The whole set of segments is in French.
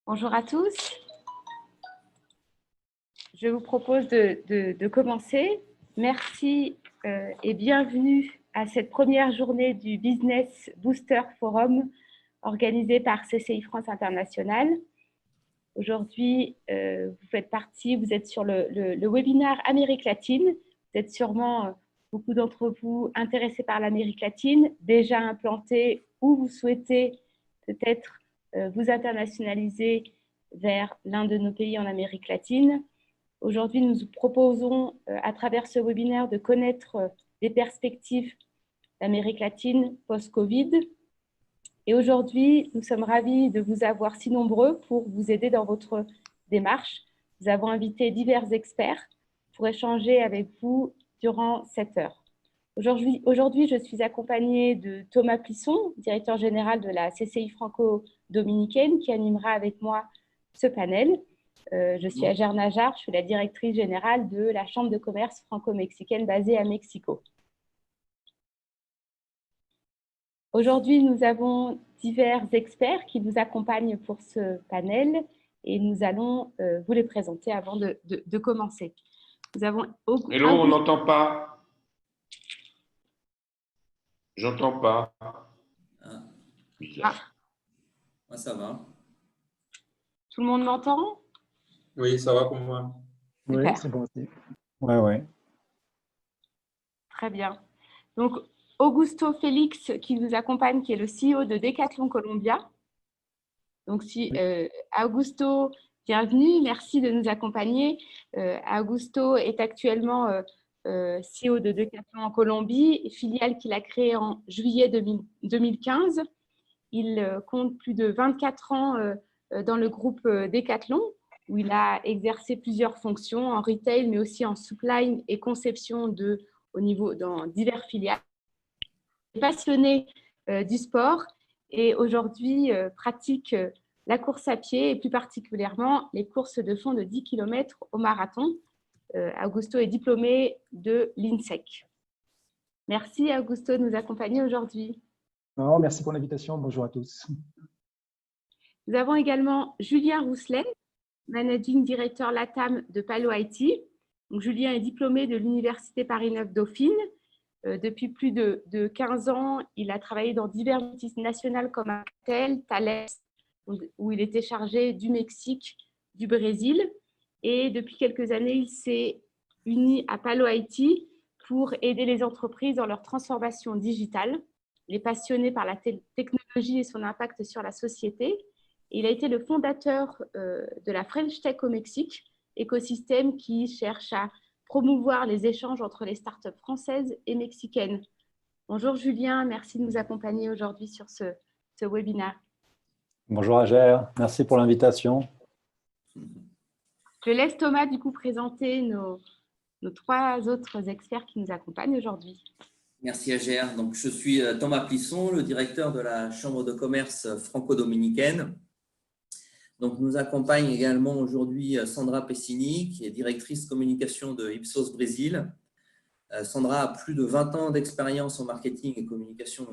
Bonjour à tous. Je vous propose de commencer. Merci et bienvenue à cette première journée du Business Booster Forum organisé par CCI France International. Aujourd'hui, vous faites partie, vous êtes sur le webinaire Amérique latine. Vous êtes sûrement, beaucoup d'entre vous, intéressés par l'Amérique latine, déjà implantés ou vous souhaitez peut-être vous internationaliser vers l'un de nos pays en Amérique latine. Aujourd'hui, nous vous proposons, à travers ce webinaire, de connaître les perspectives d'Amérique latine post-Covid. Et aujourd'hui, nous sommes ravis de vous avoir si nombreux pour vous aider dans votre démarche. Nous avons invité divers experts pour échanger avec vous durant cette heure. Aujourd'hui, je suis accompagnée de Thomas Plisson, directeur général de la CCI franco-dominicaine, qui animera avec moi ce panel. Je suis Ager Najar, je suis la directrice générale de la Chambre de commerce franco-mexicaine basée à Mexico. Aujourd'hui, nous avons divers experts qui nous accompagnent pour ce panel et nous allons vous les présenter avant de commencer. Nous avons Hello, on n'entend pas. J'entends pas. Bizarre. Moi, ça va. Tout le monde m'entend? Oui, ça va pour moi. Super. Oui, c'est bon aussi. Ouais. Très bien. Donc, Augusto Félix qui nous accompagne, qui est le CEO de Decathlon Colombia. Donc, Augusto, bienvenue, merci de nous accompagner. Augusto est actuellement CEO de Decathlon en Colombie, filiale qu'il a créée en juillet 2015. Il compte plus de 24 ans dans le groupe Decathlon, où il a exercé plusieurs fonctions en retail, mais aussi en supply et conception dans divers filiales. Il est passionné du sport et aujourd'hui pratique la course à pied et plus particulièrement les courses de fond de 10 km au marathon. Augusto est diplômé de l'INSEC. Merci Augusto de nous accompagner aujourd'hui. Merci pour l'invitation. Bonjour à tous. Nous avons également Julien Rousselet, Managing Director LATAM de Palo IT. Donc, Julien est diplômé de l'Université Paris 9 Dauphine. Depuis plus de 15 ans, il a travaillé dans diverses multinationales comme Alcatel, Thales, où il était chargé du Mexique, du Brésil. Et depuis quelques années, il s'est uni à Palo IT pour aider les entreprises dans leur transformation digitale. Il est passionné par la technologie et son impact sur la société. Il a été le fondateur de la French Tech au Mexique, écosystème qui cherche à promouvoir les échanges entre les startups françaises et mexicaines. Bonjour Julien, merci de nous accompagner aujourd'hui sur ce webinaire. Bonjour Ager, merci pour l'invitation. Je laisse Thomas du coup présenter nos trois autres experts qui nous accompagnent aujourd'hui. Merci Ager. Donc, je suis Thomas Plisson, le directeur de la Chambre de commerce franco-dominicaine. Donc, nous accompagne également aujourd'hui Sandra Pessini, qui est directrice communication de Ipsos Brésil. Sandra a plus de 20 ans d'expérience en marketing et communication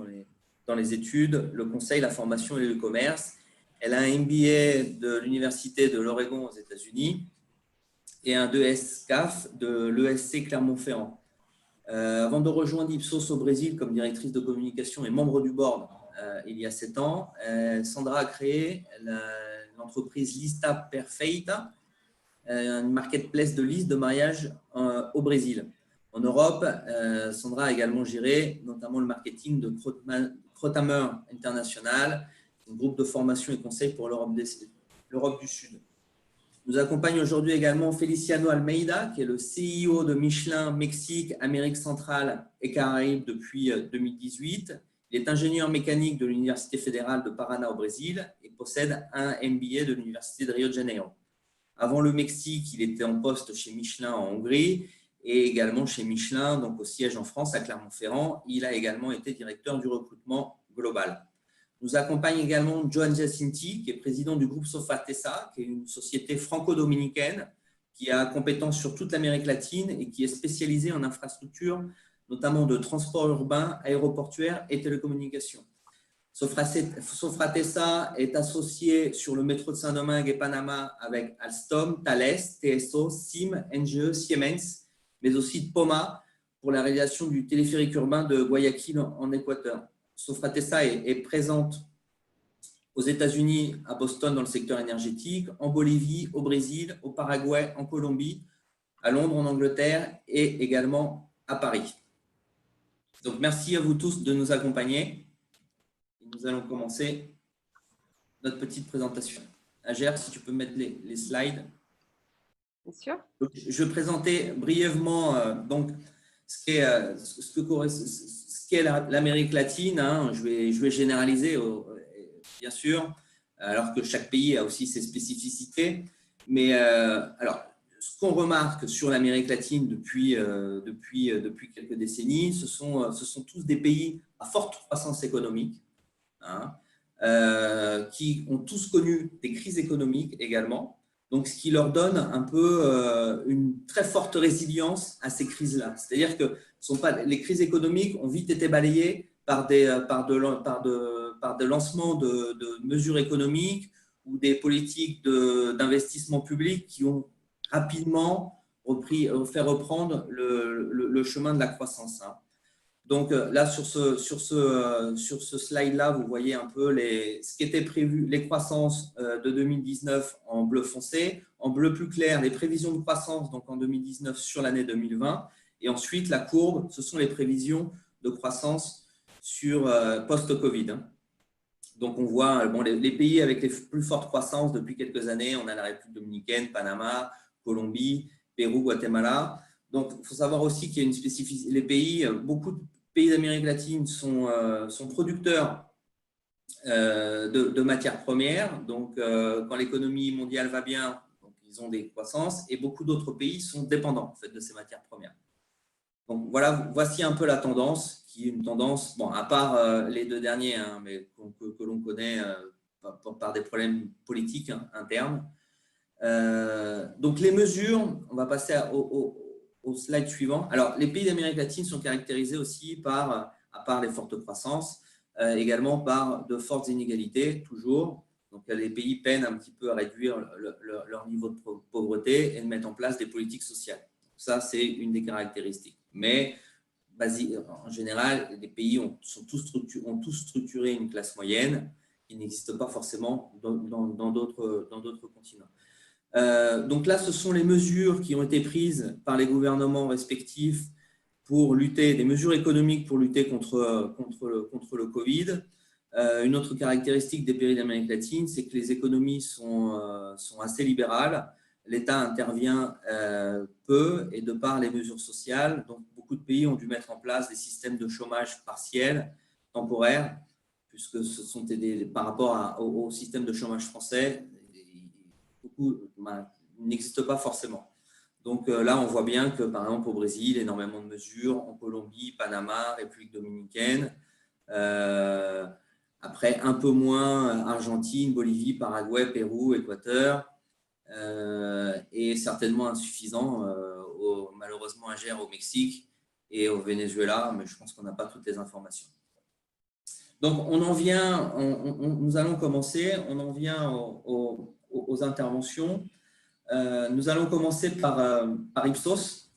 dans les études, le conseil, la formation et le commerce. Elle a un MBA de l'Université de l'Oregon aux États-Unis et un 2S CAF de l'ESC Clermont-Ferrand. Avant de rejoindre Ipsos au Brésil comme directrice de communication et membre du board il y a 7 ans, Sandra a créé l'entreprise Lista Perfeita, une marketplace de listes de mariage au Brésil. En Europe, Sandra a également géré notamment le marketing de Crotamer International, un groupe de formation et conseil pour l'Europe du Sud. Nous accompagne aujourd'hui également Feliciano Almeida, qui est le CEO de Michelin Mexique, Amérique centrale et Caraïbes depuis 2018. Il est ingénieur mécanique de l'Université fédérale de Paraná au Brésil et possède un MBA de l'Université de Rio de Janeiro. Avant le Mexique, il était en poste chez Michelin en Hongrie et également chez Michelin, donc au siège en France à Clermont-Ferrand. Il a également été directeur du recrutement global. Nous accompagne également Joan Jacinti, qui est président du groupe Sofatesa, qui est une société franco-dominicaine qui a compétence sur toute l'Amérique latine et qui est spécialisée en infrastructures, notamment de transport urbain, aéroportuaire et télécommunications. Sofratesa est associé sur le métro de Saint-Domingue et Panama avec Alstom, Thales, TSO, SIM, NGE, Siemens, mais aussi de Poma pour la réalisation du téléphérique urbain de Guayaquil en Équateur. Sofratesa est présente aux États-Unis, à Boston dans le secteur énergétique, en Bolivie, au Brésil, au Paraguay, en Colombie, à Londres, en Angleterre et également à Paris. Donc, merci à vous tous de nous accompagner. Nous allons commencer notre petite présentation. Agère, si tu peux mettre les slides. Bien sûr. Donc, je vais présenter brièvement ce qu'est l'Amérique latine. Hein. Je vais généraliser, bien sûr, alors que chaque pays a aussi ses spécificités. Mais alors, ce qu'on remarque sur l'Amérique latine depuis quelques décennies, ce sont tous des pays à forte croissance économique, hein, qui ont tous connu des crises économiques également. Donc, ce qui leur donne un peu une très forte résilience à ces crises-là. C'est-à-dire que les crises économiques ont vite été balayées par des lancements de mesures économiques ou des politiques d'investissement public qui ont rapidement fait reprendre le chemin de la croissance. Hein. Donc là, sur ce slide-là, vous voyez un peu ce qui était prévu, les croissances de 2019 en bleu foncé, en bleu plus clair, les prévisions de croissance donc en 2019 sur l'année 2020, et ensuite la courbe, ce sont les prévisions de croissance sur post-Covid. Hein. Donc on voit les pays avec les plus fortes croissances depuis quelques années, on a la République dominicaine, Panama, Colombie, Pérou, Guatemala. Donc il faut savoir aussi qu'il y a une spécificité. Beaucoup de pays d'Amérique latine sont producteurs de matières premières. Donc, quand l'économie mondiale va bien, donc, ils ont des croissances et beaucoup d'autres pays sont dépendants en fait, de ces matières premières. Donc, voici un peu la tendance, qui est une tendance, bon, à part les deux derniers, hein, mais que l'on connaît par des problèmes politiques internes. Donc, les mesures, on va passer au slide suivant. Alors, les pays d'Amérique latine sont caractérisés aussi par, à part les fortes croissances, également par de fortes inégalités, toujours. Donc, les pays peinent un petit peu à réduire leur niveau de pauvreté et de mettre en place des politiques sociales. Ça, c'est une des caractéristiques. Mais, en général, les pays ont tous structuré une classe moyenne qui n'existe pas forcément dans d'autres continents. Donc là, ce sont les mesures qui ont été prises par les gouvernements respectifs pour lutter, des mesures économiques pour lutter contre le Covid. Une autre caractéristique des pays d'Amérique latine, c'est que les économies sont assez libérales. L'État intervient peu et de par les mesures sociales. Donc, beaucoup de pays ont dû mettre en place des systèmes de chômage partiel, temporaire, puisque ce sont par rapport au système de chômage français, n'existe pas forcément. Donc là, on voit bien que, par exemple, au Brésil, énormément de mesures, en Colombie, Panama, République dominicaine, après un peu moins Argentine, Bolivie, Paraguay, Pérou, Équateur, et certainement insuffisant, malheureusement, à Gère au Mexique et au Venezuela, mais je pense qu'on n'a pas toutes les informations. Donc, nous allons commencer, on en vient aux interventions. Nous allons commencer par Ipsos,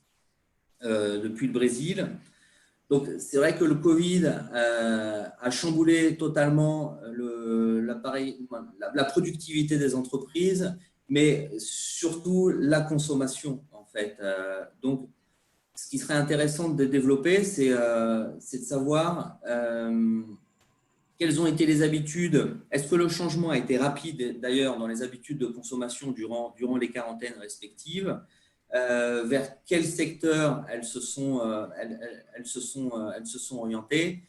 depuis le Brésil. Donc, c'est vrai que le Covid a chamboulé totalement la productivité des entreprises, mais surtout la consommation, en fait. Donc, ce qui serait intéressant de développer, c'est de savoir quelles ont été les habitudes. Est-ce que le changement a été rapide, d'ailleurs, dans les habitudes de consommation durant les quarantaines respectives? Vers quel secteur elles se sont orientées?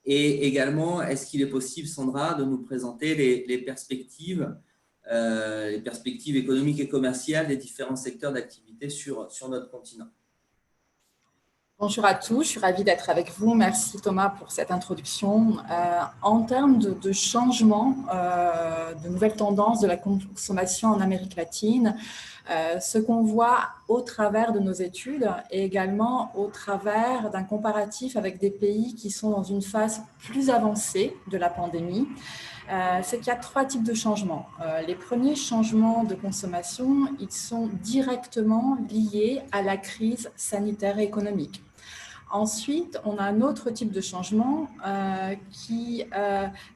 Et également, est-ce qu'il est possible, Sandra, de nous présenter les perspectives économiques et commerciales des différents secteurs d'activité sur notre continent? Bonjour à tous, je suis ravie d'être avec vous. Merci Thomas pour cette introduction. En termes de changement, de nouvelles tendances de la consommation en Amérique latine, Ce qu'on voit au travers de nos études et également au travers d'un comparatif avec des pays qui sont dans une phase plus avancée de la pandémie, c'est qu'il y a 3 types de changements. Les premiers changements de consommation, ils sont directement liés à la crise sanitaire et économique. Ensuite, on a un autre type de changement qui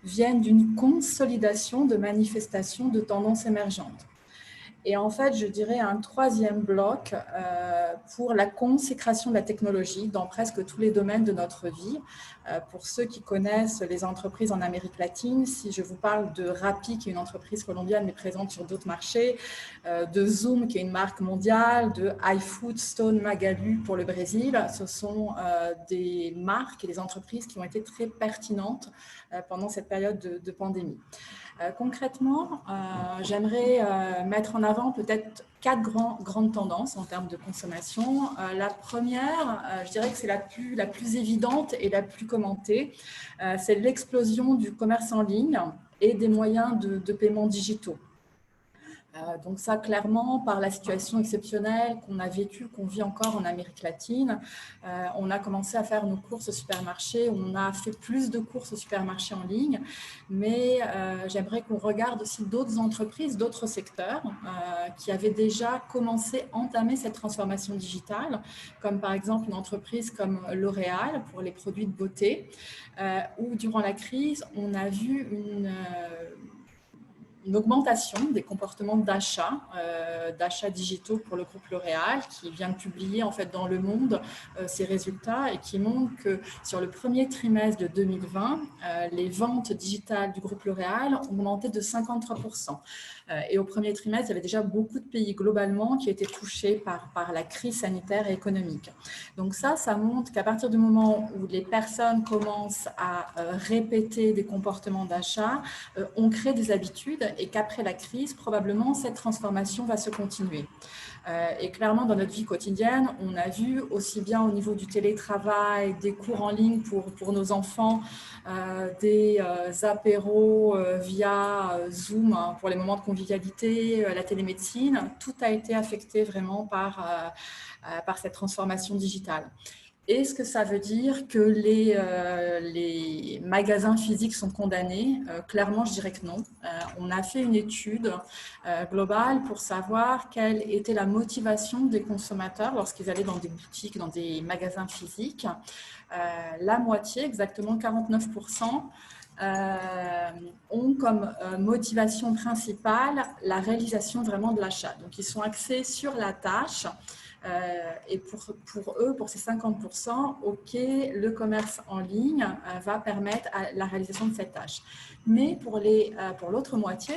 viennent d'une consolidation de manifestations de tendances émergentes. Et en fait, je dirais un troisième bloc pour la consécration de la technologie dans presque tous les domaines de notre vie. Pour ceux qui connaissent les entreprises en Amérique latine, si je vous parle de Rappi, qui est une entreprise colombienne mais présente sur d'autres marchés, de Zoom, qui est une marque mondiale, de iFood, Stone, Magalu pour le Brésil, ce sont des marques et des entreprises qui ont été très pertinentes pendant cette période de pandémie. Concrètement, j'aimerais mettre en avant peut-être 4 grandes tendances en termes de consommation. La première, je dirais que c'est la plus évidente et la plus commentée, c'est l'explosion du commerce en ligne et des moyens de paiement digitaux. Donc ça, clairement, par la situation exceptionnelle qu'on a vécue, qu'on vit encore en Amérique latine, on a commencé à faire nos courses au supermarché, on a fait plus de courses au supermarché en ligne, mais j'aimerais qu'on regarde aussi d'autres entreprises, d'autres secteurs qui avaient déjà commencé à entamer cette transformation digitale, comme par exemple une entreprise comme L'Oréal pour les produits de beauté, où durant la crise, on a vu une augmentation des comportements d'achat digitaux pour le groupe L'Oréal, qui vient de publier en fait dans Le Monde ses résultats et qui montre que sur le premier trimestre de 2020, les ventes digitales du groupe L'Oréal ont augmenté de 53%. Et au premier trimestre, il y avait déjà beaucoup de pays globalement qui étaient touchés par la crise sanitaire et économique. Donc ça montre qu'à partir du moment où les personnes commencent à répéter des comportements d'achat, on crée des habitudes et qu'après la crise, probablement, cette transformation va se continuer. Et clairement, dans notre vie quotidienne, on a vu aussi bien au niveau du télétravail, des cours en ligne pour nos enfants, des apéros via Zoom pour les moments de convivialité, la télémédecine, tout a été affecté vraiment par cette transformation digitale. Est-ce que ça veut dire que les magasins physiques sont condamnés? Clairement, je dirais que non. On a fait une étude globale pour savoir quelle était la motivation des consommateurs lorsqu'ils allaient dans des boutiques, dans des magasins physiques. La moitié, exactement 49%, ont comme motivation principale la réalisation vraiment de l'achat. Donc, ils sont axés sur la tâche. Et pour eux, pour ces 50%, OK, le commerce en ligne va permettre la réalisation de cette tâche. Mais pour l'autre moitié,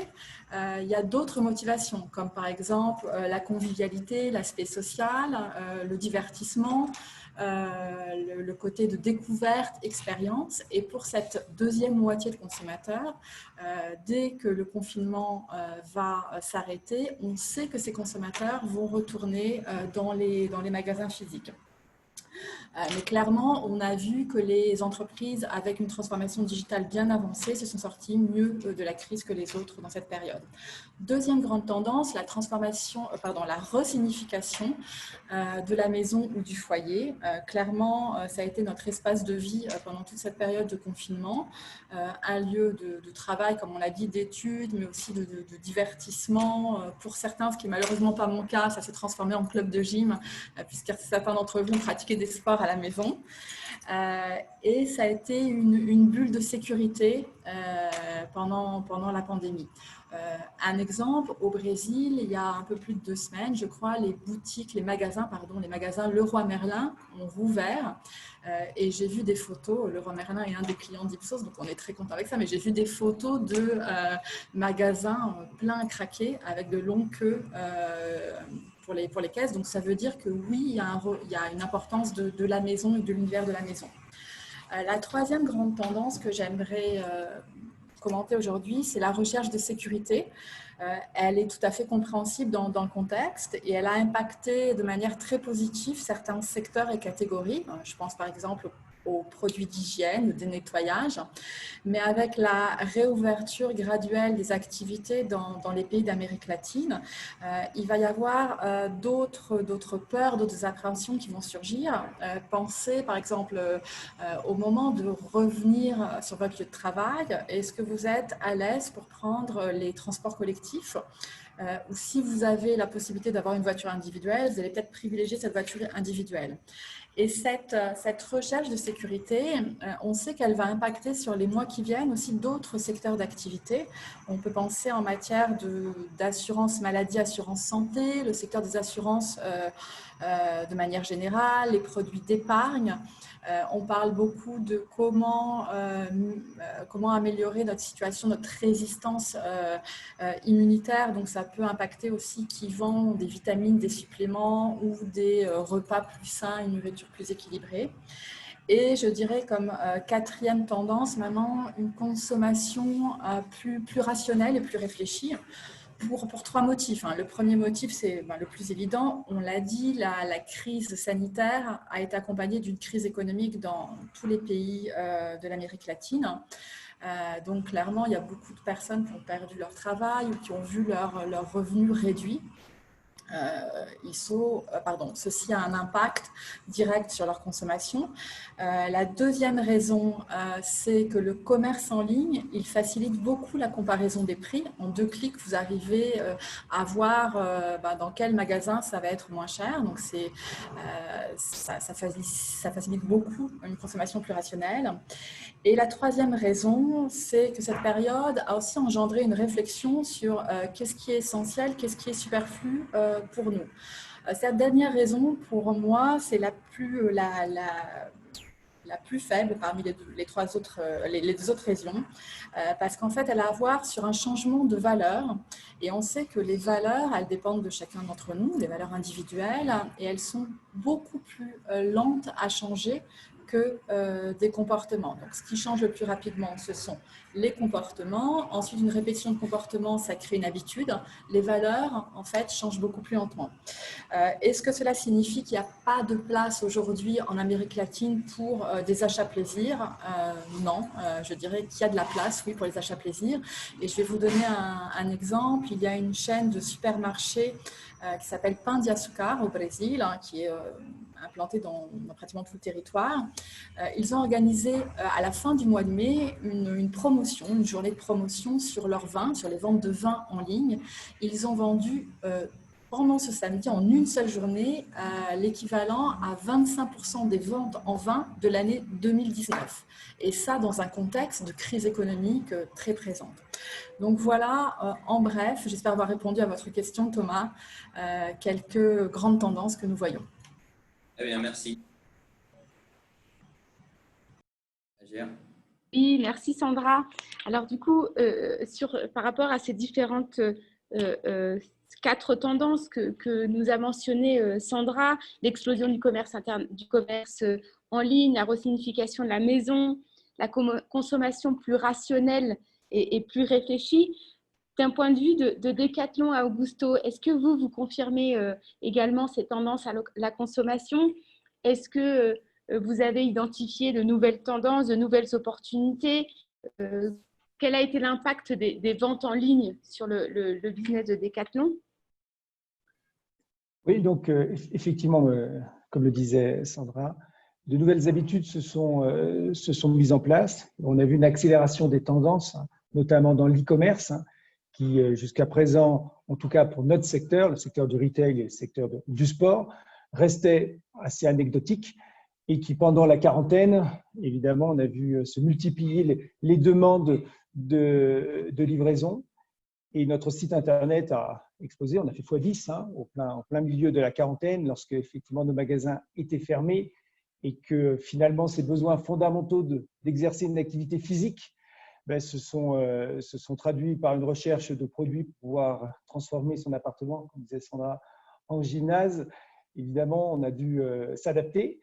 il y a d'autres motivations, comme par exemple la convivialité, l'aspect social, le divertissement, le côté de découverte, expérience. Et pour cette deuxième moitié de consommateurs, dès que le confinement va s'arrêter, on sait que ces consommateurs vont retourner dans les magasins physiques. Mais clairement, on a vu que les entreprises avec une transformation digitale bien avancée se sont sorties mieux de la crise que les autres dans cette période. Deuxième grande tendance, la resignification de la maison ou du foyer. Clairement, ça a été notre espace de vie pendant toute cette période de confinement, un lieu de travail, comme on l'a dit, d'études, mais aussi de divertissement. Pour certains, ce qui n'est malheureusement pas mon cas, ça s'est transformé en club de gym, puisque certains d'entre vous ont pratiqué des sports à la maison. Et ça a été une bulle de sécurité pendant la pandémie. Un exemple, au Brésil, il y a un peu plus de 2 semaines, je crois, les magasins Leroy Merlin ont rouvert. Et j'ai vu des photos, Leroy Merlin est un des clients d'Ipsos, donc on est très content avec ça, mais j'ai vu des photos de magasins pleins à craquer avec de longues queues pour les caisses. Donc ça veut dire que oui, il y a une importance de la maison et de l'univers de la maison. La troisième grande tendance que j'aimerais commenter aujourd'hui, c'est la recherche de sécurité. Elle est tout à fait compréhensible dans le contexte et elle a impacté de manière très positive certains secteurs et catégories. Je pense par exemple aux produits d'hygiène, des nettoyages, mais avec la réouverture graduelle des activités dans les pays d'Amérique latine, il va y avoir d'autres peurs, d'autres appréhensions qui vont surgir. Pensez par exemple au moment de revenir sur votre lieu de travail, est-ce que vous êtes à l'aise pour prendre les transports collectifs? Ou si vous avez la possibilité d'avoir une voiture individuelle, vous allez peut-être privilégier cette voiture individuelle. Et cette recherche de sécurité, on sait qu'elle va impacter sur les mois qui viennent aussi d'autres secteurs d'activité. On peut penser en matière d'assurance maladie, assurance santé, le secteur des assurances de manière générale, les produits d'épargne. On parle beaucoup de comment améliorer notre situation, notre résistance immunitaire. Donc, ça peut impacter aussi qui vend des vitamines, des suppléments ou des repas plus sains, une nourriture plus équilibrée. Et je dirais comme quatrième tendance, maintenant, une consommation plus rationnelle et plus réfléchie. Pour trois motifs. Le premier motif, c'est le plus évident. On l'a dit, la crise sanitaire a été accompagnée d'une crise économique dans tous les pays de l'Amérique latine. Donc, clairement, il y a beaucoup de personnes qui ont perdu leur travail ou qui ont vu leurs revenus réduits. Ceci a un impact direct sur leur consommation. La deuxième raison, c'est que le commerce en ligne, il facilite beaucoup la comparaison des prix. En 2 clics, vous arrivez à voir dans quel magasin ça va être moins cher. Donc, ça facilite beaucoup une consommation plus rationnelle. Et la troisième raison, c'est que cette période a aussi engendré une réflexion sur qu'est-ce qui est essentiel, qu'est-ce qui est superflu pour nous. Cette dernière raison, pour moi, c'est la plus faible parmi les deux autres raisons, parce qu'en fait, elle a à voir sur un changement de valeurs. Et on sait que les valeurs, elles dépendent de chacun d'entre nous, les valeurs individuelles, et elles sont beaucoup plus lentes à changer que des comportements. Donc, ce qui change le plus rapidement, ce sont les comportements. Ensuite, une répétition de comportements, ça crée une habitude. Les valeurs, en fait, changent beaucoup plus lentement. Est-ce que cela signifie qu'il n'y a pas de place aujourd'hui en Amérique latine pour des achats plaisir? Non, je dirais qu'il y a de la place, oui, pour les achats plaisir. Et je vais vous donner un exemple. Il y a une chaîne de supermarchés qui s'appelle Pão de Açúcar au Brésil, qui est implantée dans pratiquement tout le territoire. Ils ont organisé à la fin du mois de mai une promotion, une journée de promotion sur leurs vins, sur les ventes de vins en ligne. Ils ont vendu pendant ce samedi, en une seule journée, l'équivalent à 25% des ventes en vin de l'année 2019. Et ça, dans un contexte de crise économique très présente. Donc voilà, en bref, j'espère avoir répondu à votre question, Thomas, quelques grandes tendances que nous voyons. Très bien, merci. Agère. Oui, merci Sandra. Alors du coup, par rapport à ces différentes 4 tendances que nous a mentionnées Sandra, l'explosion du commerce interne, du commerce en ligne, la resignification de la maison, la consommation plus rationnelle et plus réfléchie. D'un point de vue de Decathlon à Augusto, est-ce que vous confirmez également ces tendances à la consommation? Est-ce que vous avez identifié de nouvelles tendances, de nouvelles opportunités? Quel a été l'impact des ventes en ligne sur le business de Decathlon? Oui, donc effectivement, comme le disait Sandra, de nouvelles habitudes se sont mises en place. On a vu une accélération des tendances, notamment dans l'e-commerce, qui jusqu'à présent, en tout cas pour notre secteur, le secteur du retail et le secteur du sport, restait assez anecdotique et qui, pendant la quarantaine, évidemment, on a vu se multiplier les demandes de livraison et notre site Internet a explosé. On a fait x10 en plein milieu de la quarantaine, lorsque effectivement nos magasins étaient fermés et que finalement ces besoins fondamentaux d'exercer une activité physique se sont traduits par une recherche de produits pour pouvoir transformer son appartement, comme disait Sandra, en gymnase. Évidemment, on a dû s'adapter.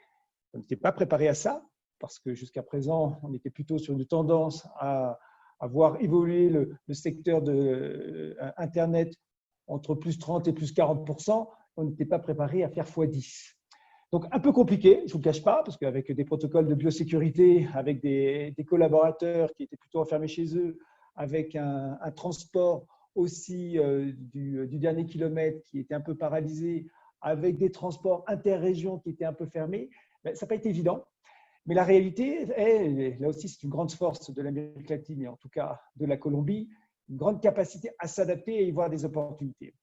On n'était pas préparé à ça parce que jusqu'à présent, on était plutôt sur une tendance à voir évoluer le secteur de Internet entre plus 30 et plus 40%. On n'était pas préparé à faire x10. Donc, un peu compliqué, je ne vous le cache pas, parce qu'avec des protocoles de biosécurité, avec des collaborateurs qui étaient plutôt enfermés chez eux, avec un transport aussi du dernier kilomètre qui était un peu paralysé, avec des transports interrégions qui étaient un peu fermés, ça n'a pas été évident. Mais la réalité est, là aussi c'est une grande force de l'Amérique latine et en tout cas de la Colombie, une grande capacité à s'adapter et y voir des opportunités.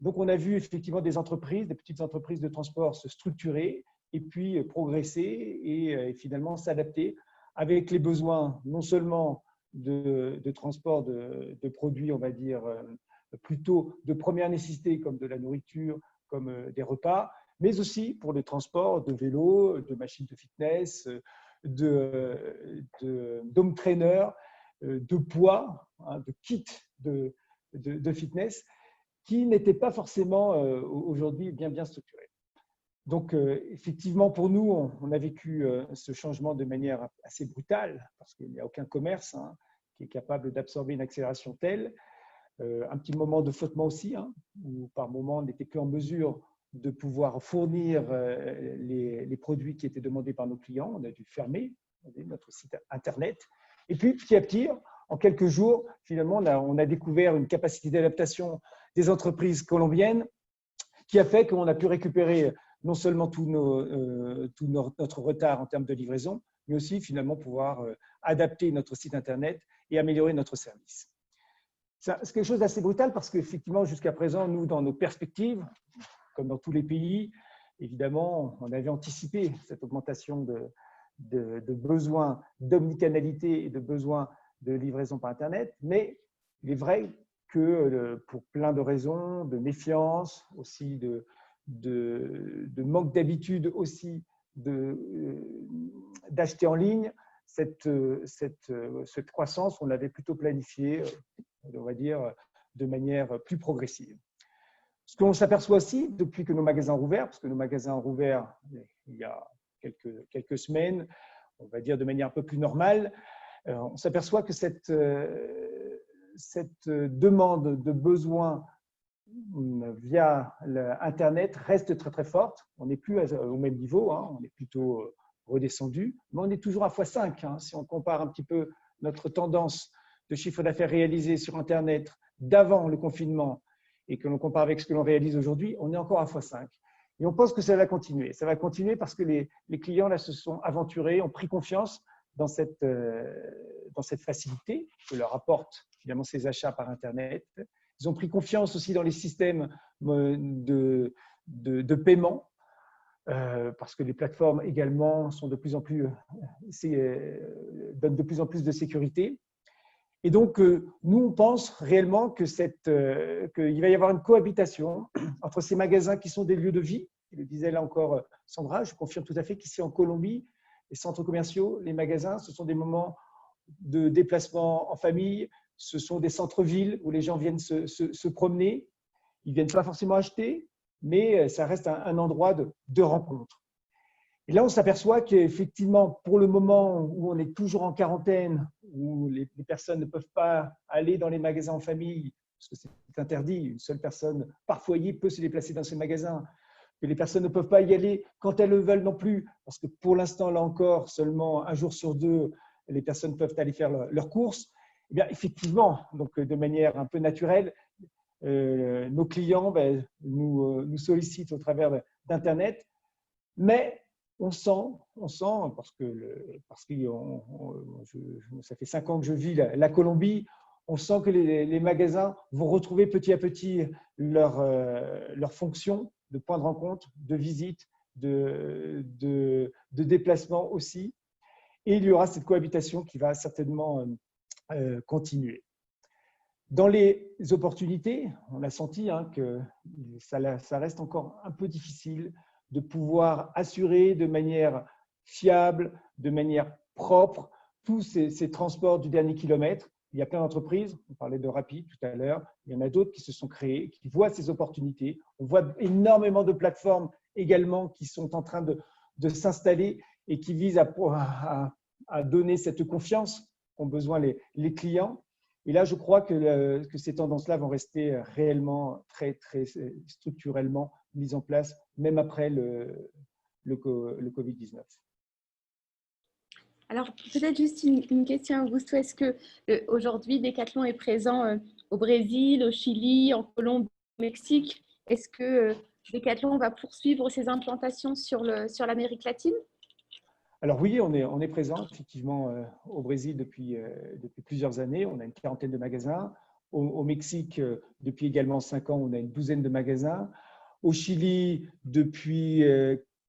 Donc on a vu effectivement des entreprises, des petites entreprises de transport se structurer et puis progresser et finalement s'adapter avec les besoins non seulement de transport de produits, on va dire, plutôt de première nécessité comme de la nourriture, comme des repas, mais aussi pour le transport de vélos, de machines de fitness, d'home trainer, de poids, de kits de fitness, qui n'étaient pas forcément aujourd'hui bien structurés. Donc, effectivement, pour nous, on a vécu ce changement de manière assez brutale, parce qu'il n'y a aucun commerce qui est capable d'absorber une accélération telle. Un petit moment de flottement aussi, où par moment, on n'était plus en mesure de pouvoir fournir les produits qui étaient demandés par nos clients. On a dû fermer notre site Internet. Et puis, petit à petit, en quelques jours, finalement, on a découvert une capacité d'adaptation des entreprises colombiennes qui a fait qu'on a pu récupérer non seulement tout notre retard en termes de livraison, mais aussi finalement pouvoir adapter notre site Internet et améliorer notre service. C'est quelque chose d'assez brutal parce qu'effectivement, jusqu'à présent, nous, dans nos perspectives, comme dans tous les pays, évidemment, on avait anticipé cette augmentation de besoins d'omnicanalité et de besoins de livraison par Internet, mais il est vrai que pour plein de raisons, de méfiance, aussi de manque d'habitude aussi d'acheter en ligne, cette croissance, on l'avait plutôt planifiée, on va dire, de manière plus progressive. Ce qu'on s'aperçoit aussi depuis que nos magasins ont rouvert, parce que nos magasins ont rouvert il y a quelques semaines, on va dire de manière un peu plus normale, on s'aperçoit que cette demande de besoin via Internet reste très forte. On n'est plus au même niveau, on est plutôt redescendu, mais on est toujours à x5. Si on compare un petit peu notre tendance de chiffre d'affaires réalisé sur Internet d'avant le confinement et que l'on compare avec ce que l'on réalise aujourd'hui, on est encore à x5. Et on pense que ça va continuer. Ça va continuer parce que les clients là, se sont aventurés, ont pris confiance dans cette facilité que leur apporte finalement ces achats par Internet. Ils ont pris confiance aussi dans les systèmes de paiement parce que les plateformes également sont de plus en plus, donnent de plus en plus de sécurité. Et donc, nous, on pense réellement qu'il va y avoir une cohabitation entre ces magasins qui sont des lieux de vie. Il le disait là encore Sandra, je confirme tout à fait qu'ici en Colombie, les centres commerciaux, les magasins, ce sont des moments de déplacement en famille, ce sont des centres-villes où les gens viennent se promener. Ils ne viennent pas forcément acheter, mais ça reste un endroit de rencontre. Et là, on s'aperçoit qu'effectivement, pour le moment où on est toujours en quarantaine, où les personnes ne peuvent pas aller dans les magasins en famille, parce que c'est interdit, une seule personne par foyer peut se déplacer dans ces magasins, que les personnes ne peuvent pas y aller quand elles le veulent non plus, parce que pour l'instant, là encore, seulement un jour sur deux, les personnes peuvent aller faire leurs courses. Eh bien, effectivement, donc de manière un peu naturelle, nos clients nous sollicitent au travers d'Internet, mais on sent parce que ça fait 5 ans que je vis la Colombie, on sent que les magasins vont retrouver petit à petit leur fonction de point de rencontre, de visite, de déplacement aussi. Et il y aura cette cohabitation qui va certainement continuer. Dans les opportunités, on a senti que ça reste encore un peu difficile de pouvoir assurer de manière fiable, de manière propre, tous ces transports du dernier kilomètre. Il y a plein d'entreprises, on parlait de Rappi tout à l'heure, il y en a d'autres qui se sont créées, qui voient ces opportunités. On voit énormément de plateformes également qui sont en train de s'installer et qui visent à donner cette confiance qu'ont besoin les clients. Et là, je crois que ces tendances-là vont rester réellement très structurellement mises en place, même après le Covid-19. Alors, peut-être juste une question, Augusto. Est-ce que aujourd'hui, Decathlon est présent au Brésil, au Chili, en Colombie, au Mexique? Est-ce que Decathlon va poursuivre ses implantations sur l'Amérique latine? Alors oui, on est présent effectivement au Brésil depuis plusieurs années. On a une quarantaine de magasins. Au Mexique, depuis également 5 ans, on a une douzaine de magasins. Au Chili, depuis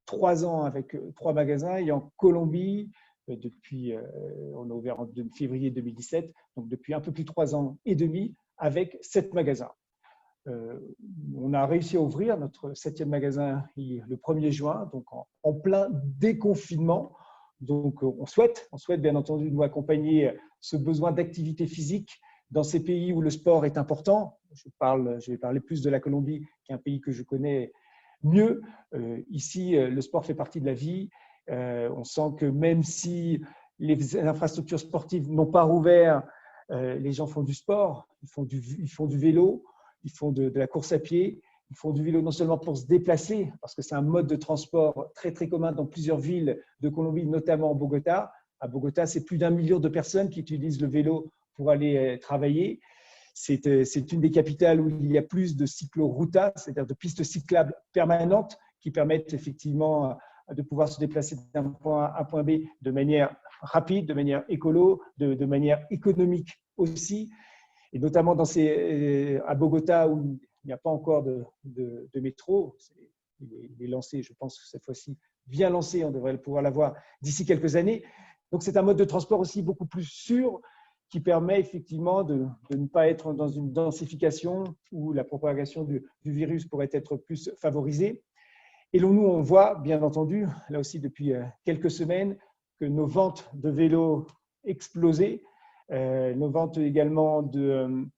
3 ans avec 3 magasins. Et en Colombie, on a ouvert en février 2017, donc depuis un peu plus de 3 ans et demi, avec 7 magasins. On a réussi à ouvrir notre 7e magasin le 1er juin, donc en plein déconfinement. Donc, on souhaite bien entendu nous accompagner ce besoin d'activité physique dans ces pays où le sport est important. Je vais parler plus de la Colombie, qui est un pays que je connais mieux. Ici, le sport fait partie de la vie. On sent que même si les infrastructures sportives n'ont pas rouvert, les gens font du sport, ils font du vélo, ils font de la course à pied. Ils font du vélo non seulement pour se déplacer, parce que c'est un mode de transport très, très commun dans plusieurs villes de Colombie, notamment Bogota. À Bogota, c'est plus d'1 million de personnes qui utilisent le vélo pour aller travailler. C'est une des capitales où il y a plus de cycloroutes, c'est-à-dire de pistes cyclables permanentes qui permettent effectivement de pouvoir se déplacer d'un point A à un point B de manière rapide, de manière écolo, de manière économique aussi. Et notamment à Bogota, où il n'y a pas encore de métro. Il est lancé, je pense que cette fois-ci, bien lancé. On devrait pouvoir l'avoir d'ici quelques années. Donc, c'est un mode de transport aussi beaucoup plus sûr qui permet effectivement de ne pas être dans une densification où la propagation du virus pourrait être plus favorisée. Et nous, on voit, bien entendu, là aussi depuis quelques semaines, que nos ventes de vélos explosaient, nos ventes également de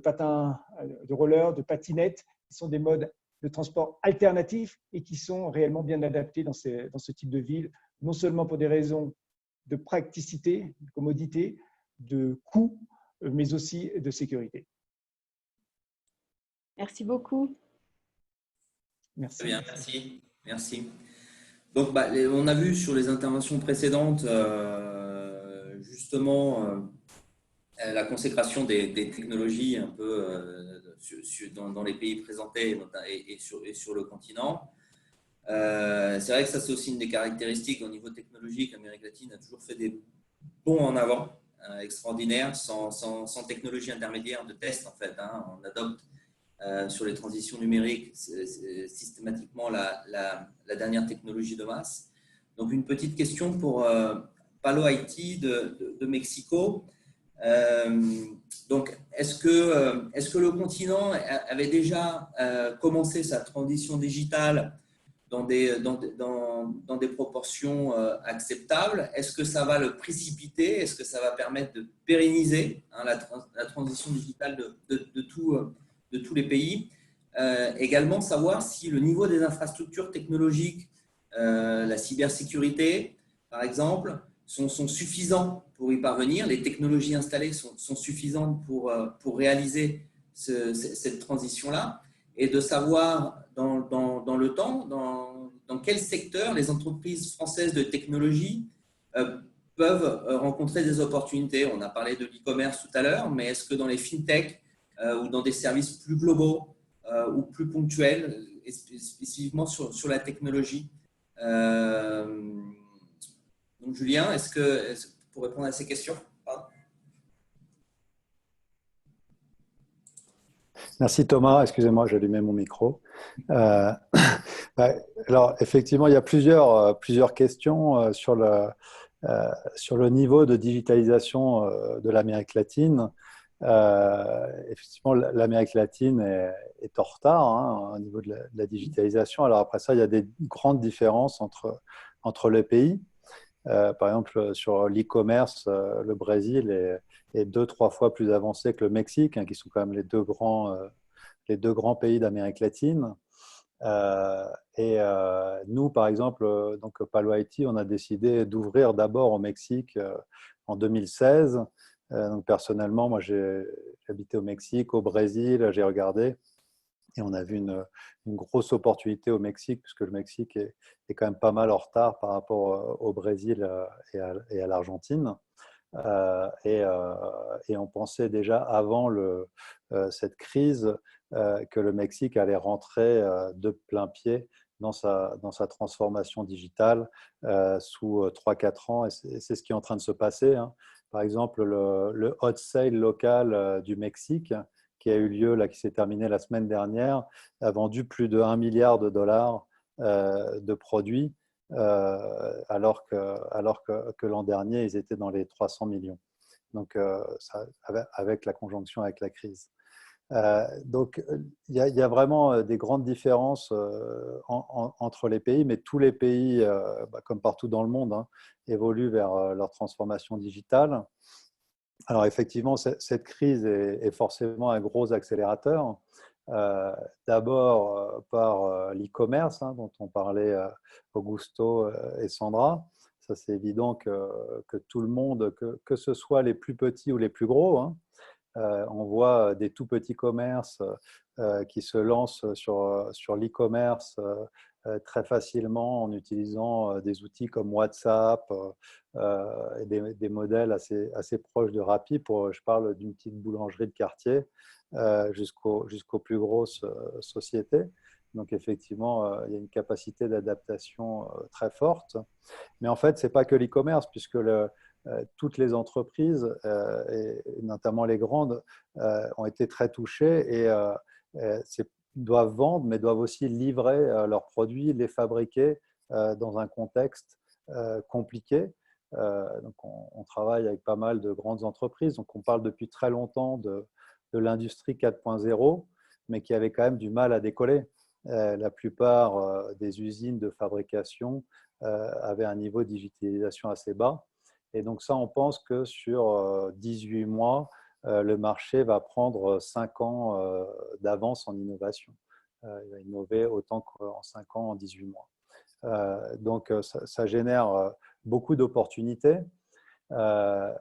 patins, de rollers, de patinettes, qui sont des modes de transport alternatifs et qui sont réellement bien adaptés dans ce type de ville, non seulement pour des raisons de praticité, de commodité, de coût, mais aussi de sécurité. Merci beaucoup. Merci. Très bien, merci. Donc, on a vu sur les interventions précédentes, justement, la consécration des technologies un peu dans les pays présentés et sur le continent. C'est vrai que ça, c'est aussi une des caractéristiques au niveau technologique. L'Amérique latine a toujours fait des bons en avant extraordinaires, sans technologie intermédiaire de test, en fait. On adopte sur les transitions numériques systématiquement la dernière technologie de masse. Donc, une petite question pour Palo IT de Mexico. Donc, est-ce que le continent avait déjà commencé sa transition digitale dans des proportions acceptables? Est-ce que ça va le précipiter? Est-ce que ça va permettre de pérenniser la transition digitale de tous les pays? Également, savoir si le niveau des infrastructures technologiques, la cybersécurité, par exemple, sont suffisants pour y parvenir. Les technologies installées sont suffisantes pour réaliser cette transition-là, et de savoir dans le temps, dans quel secteur les entreprises françaises de technologie peuvent rencontrer des opportunités. On a parlé de l'e-commerce tout à l'heure, mais est-ce que dans les fintech ou dans des services plus globaux ou plus ponctuels, spécifiquement sur la technologie, donc, Julien, est-ce que pour répondre à ces questions? Pardon. Merci Thomas, excusez-moi, j'allumais mon micro. Alors, effectivement, il y a plusieurs questions sur le niveau de digitalisation de l'Amérique latine. Effectivement, l'Amérique latine est en retard au niveau de la digitalisation. Alors après ça, il y a des grandes différences entre les pays. Par exemple, sur l'e-commerce, le Brésil est 2-3 fois plus avancé que le Mexique, qui sont quand même les deux grands pays d'Amérique latine. Nous, par exemple, donc Palo IT, on a décidé d'ouvrir d'abord au Mexique en 2016. Donc personnellement, moi, j'ai habité au Mexique, au Brésil, j'ai regardé. Et on a vu une grosse opportunité au Mexique, puisque le Mexique est quand même pas mal en retard par rapport au Brésil et à l'Argentine. Et on pensait déjà avant cette crise que le Mexique allait rentrer de plein pied dans sa transformation digitale sous 3-4 ans. Et c'est ce qui est en train de se passer, hein. Par exemple, le hot sale local du Mexique, qui a eu lieu, là, qui s'est terminé la semaine dernière, a vendu plus de 1 milliard de dollars de produits, alors que l'an dernier, ils étaient dans les 300 millions. Donc, avec la conjonction avec la crise. Donc, il y a vraiment des grandes différences entre les pays, mais tous les pays, comme partout dans le monde, hein, évoluent vers leur transformation digitale. Alors, effectivement, cette crise est forcément un gros accélérateur. D'abord par l'e-commerce, hein, dont on parlait Augusto et Sandra. Ça, c'est évident que tout le monde, que ce soit les plus petits ou les plus gros, hein, on voit des tout petits commerces qui se lancent sur l'e-commerce très facilement en utilisant des outils comme WhatsApp et des modèles assez proches de Rappi. Je parle d'une petite boulangerie de quartier jusqu'aux plus grosses sociétés. Donc, effectivement, il y a une capacité d'adaptation très forte. Mais en fait, ce n'est pas que l'e-commerce, puisque toutes les entreprises, et notamment les grandes, ont été très touchées et doivent vendre, mais doivent aussi livrer leurs produits, les fabriquer dans un contexte compliqué. Donc on travaille avec pas mal de grandes entreprises. Donc on parle depuis très longtemps de l'industrie 4.0, mais qui avait quand même du mal à décoller. La plupart des usines de fabrication avaient un niveau de digitalisation assez bas. Et donc ça, on pense que sur 18 mois, le marché va prendre 5 ans d'avance en innovation. Il va innover autant qu'en 5 ans, en 18 mois. Donc ça génère beaucoup d'opportunités.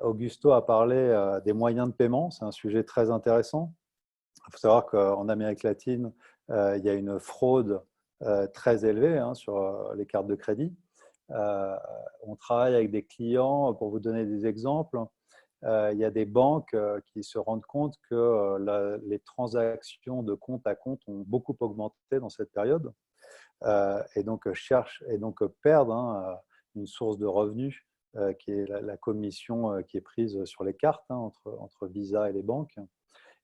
Augusto a parlé des moyens de paiement, c'est un sujet très intéressant. Il faut savoir qu'en Amérique latine, il y a une fraude très élevée sur les cartes de crédit. On travaille avec des clients, pour vous donner des exemples, il y a des banques qui se rendent compte que les transactions de compte à compte ont beaucoup augmenté dans cette période et donc perdent une source de revenus qui est la commission qui est prise sur les cartes entre Visa et les banques.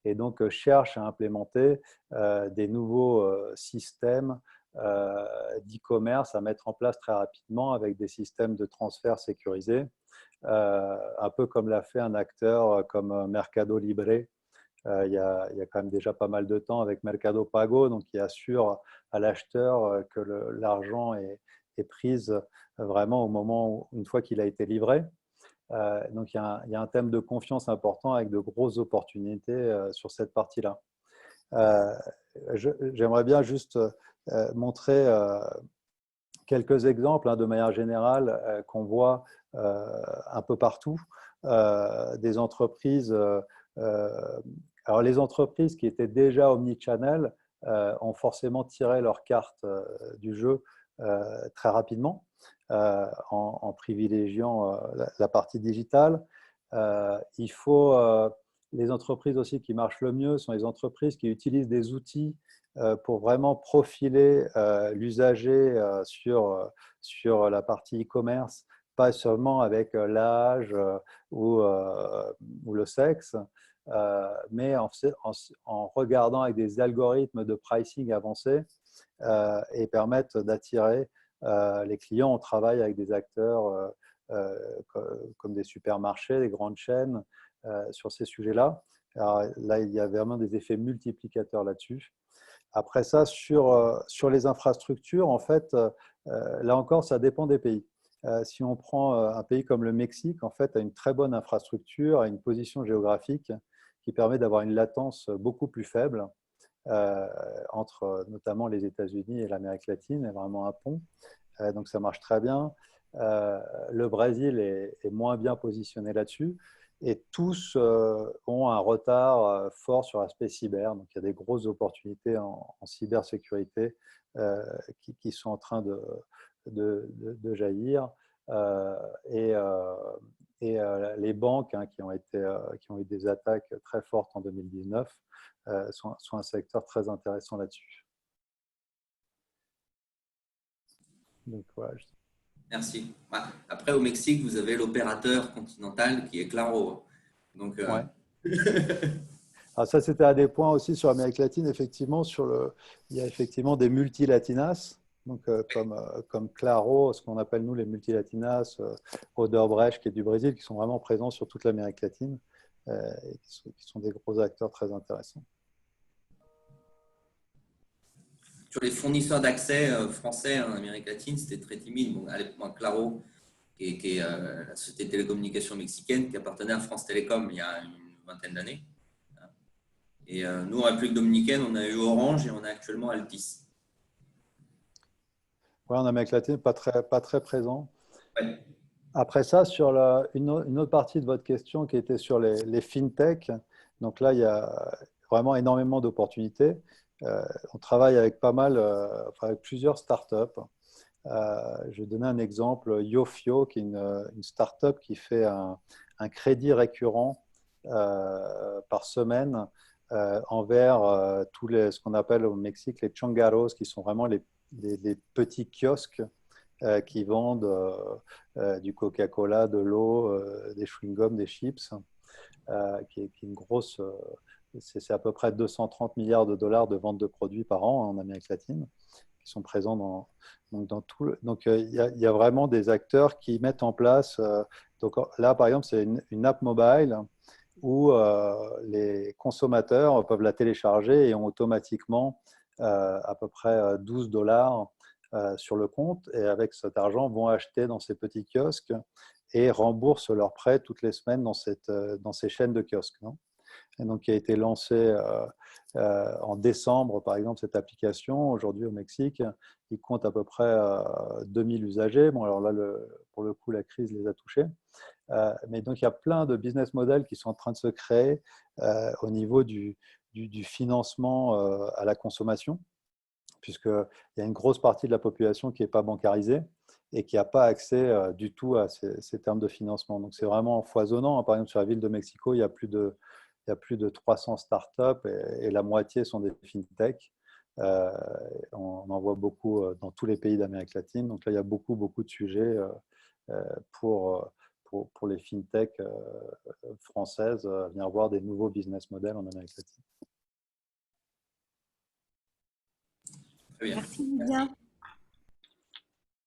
Et donc cherchent à implémenter des nouveaux systèmes d'e-commerce à mettre en place très rapidement avec des systèmes de transfert sécurisés, un peu comme l'a fait un acteur comme Mercado Libre il y a quand même déjà pas mal de temps avec Mercado Pago, donc qui assure à l'acheteur que l'argent est pris vraiment au moment une fois qu'il a été livré. Donc il y a un thème de confiance important avec de grosses opportunités sur cette partie-là. J'aimerais bien juste montrer quelques exemples de manière générale qu'on voit un peu partout. Des entreprises, alors les entreprises qui étaient déjà omnichannel ont forcément tiré leur carte du jeu très rapidement en privilégiant la partie digitale. Les entreprises aussi qui marchent le mieux sont les entreprises qui utilisent des outils pour vraiment profiler l'usager sur la partie e-commerce, pas seulement avec l'âge ou le sexe, mais en regardant avec des algorithmes de pricing avancés et permettent d'attirer les clients. On travaille avec des acteurs comme des supermarchés, des grandes chaînes sur ces sujets-là. Alors là, il y a vraiment des effets multiplicateurs là-dessus. Après ça, sur les infrastructures, en fait, là encore, ça dépend des pays. Si on prend un pays comme le Mexique, en fait, a une très bonne infrastructure, a une position géographique qui permet d'avoir une latence beaucoup plus faible entre notamment les États-Unis et l'Amérique latine, est vraiment un pont. Donc ça marche très bien. Le Brésil est moins bien positionné là-dessus. et tous ont un retard fort sur l'aspect cyber. Donc, il y a des grosses opportunités en cybersécurité qui sont en train de jaillir. Et les banques qui ont eu des attaques très fortes en 2019 sont un secteur très intéressant là-dessus. Donc, voilà. Merci. Après, au Mexique, vous avez l'opérateur continental qui est Claro. Donc, ouais. Alors ça, c'était un des points aussi sur l'Amérique latine. Effectivement, il y a effectivement des multilatinas, donc comme Claro, ce qu'on appelle nous les multilatinas, Odebrecht qui est du Brésil, qui sont vraiment présents sur toute l'Amérique latine et qui sont des gros acteurs très intéressants. Sur les fournisseurs d'accès français en Amérique latine, c'était très timide. Bon, à l'époque, Claro, qui est la société de télécommunications mexicaine, qui appartenait à France Télécom il y a une vingtaine d'années. Et nous, en République dominicaine, on a eu Orange et on a actuellement Altis. Oui, en Amérique latine, pas très présent. Ouais. Après ça, sur une autre partie de votre question qui était sur les fintech, donc là, il y a vraiment énormément d'opportunités. On travaille avec avec plusieurs startups. Je vais donner un exemple, Yofio, qui est une startup qui fait un crédit récurrent par semaine envers ce qu'on appelle au Mexique les changarros, qui sont vraiment les petits kiosques qui vendent du Coca-Cola, de l'eau, des chewing-gums, des chips, qui est une grosse... c'est à peu près 230 milliards de dollars de vente de produits par an en Amérique latine, qui sont présents dans tout. Donc, il y a vraiment des acteurs qui mettent en place. Donc là, par exemple, c'est une app mobile où les consommateurs peuvent la télécharger et ont automatiquement à peu près 12 dollars sur le compte. Et avec cet argent, vont acheter dans ces petits kiosques et remboursent leurs prêts toutes les semaines dans ces chaînes de kiosques. Non, et donc, qui a été lancée en décembre, par exemple, cette application. Aujourd'hui, au Mexique, il compte à peu près 2000 usagers. Bon, alors là, pour le coup, la crise les a touchés. Mais donc, il y a plein de business models qui sont en train de se créer au niveau du financement à la consommation, puisqu'il y a une grosse partie de la population qui n'est pas bancarisée et qui n'a pas accès du tout à ces termes de financement. Donc, c'est vraiment foisonnant. Par exemple, sur la ville de Mexico, il y a plus de 300 startups et la moitié sont des fintech. On en voit beaucoup dans tous les pays d'Amérique latine. Donc là, il y a beaucoup de sujets pour les fintech françaises à venir voir des nouveaux business models en Amérique latine. Très bien. Merci bien.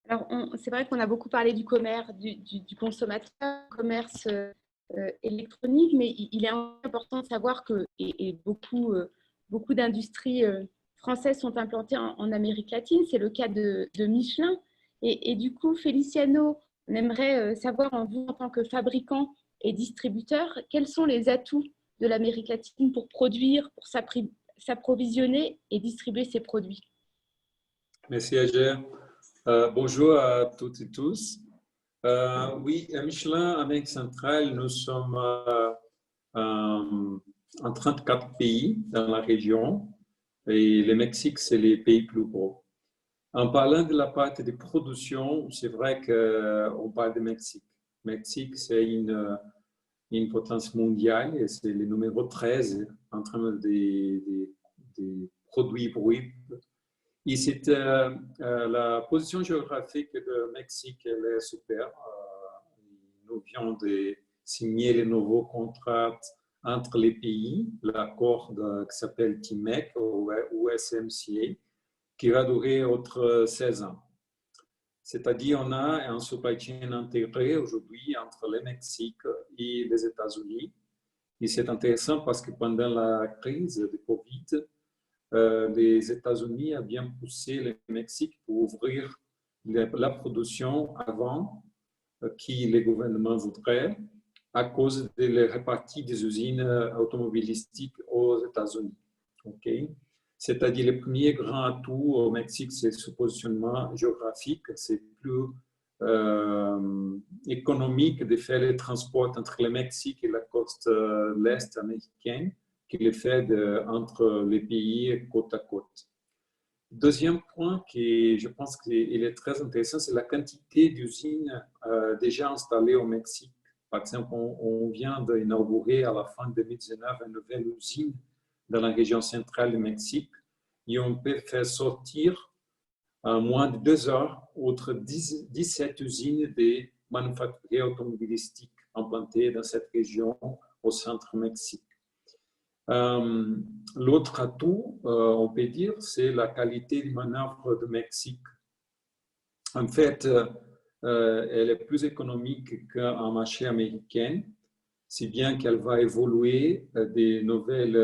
Alors, c'est vrai qu'on a beaucoup parlé du commerce, du consommateur, du commerce électronique, mais il est important de savoir que beaucoup d'industries françaises sont implantées en Amérique latine. C'est le cas de Michelin. Et du coup, Feliciano, on aimerait savoir, vous, en tant que fabricant et distributeur, quels sont les atouts de l'Amérique latine pour produire, pour s'approvisionner et distribuer ses produits. Merci, Ager. Bonjour à toutes et tous. Oui, à Michelin, Amérique centrale, nous sommes en 34 pays dans la région et le Mexique, c'est les pays plus gros. En parlant de la partie de production, c'est vrai qu'on parle de Mexique. Mexique, c'est une potence mondiale et c'est le numéro 13 en termes de produits bruts. Et c'est la position géographique du Mexique, elle est super. Nous venons de signer les nouveaux contrats entre les pays, l'accord qui s'appelle TIMEC ou USMCA, qui va durer autre 16 ans. C'est-à-dire qu'on a un supply chain intégré aujourd'hui entre le Mexique et les États-Unis. Et c'est intéressant parce que pendant la crise de Covid, les États-Unis ont bien poussé le Mexique pour ouvrir la production avant que les gouvernements voudraient à cause de la répartie des usines automobilistiques aux États-Unis. Okay? C'est-à-dire le premier grand atout au Mexique, c'est ce positionnement géographique. C'est plus économique de faire les transports entre le Mexique et la côte l'Est américaine que le fait entre les pays côte à côte. Deuxième point qui, je pense qu'il est très intéressant, c'est la quantité d'usines déjà installées au Mexique. Par exemple, on vient d'inaugurer à la fin de 2019 une nouvelle usine dans la région centrale du Mexique et on peut faire sortir en moins de 2 heures autres 17 usines de manufacturiers automobilistiques implantées dans cette région au centre Mexique. L'autre atout, on peut dire, c'est la qualité de manœuvre du Mexique. En fait, elle est plus économique qu'un marché américain, si bien qu'elle va évoluer des nouvelles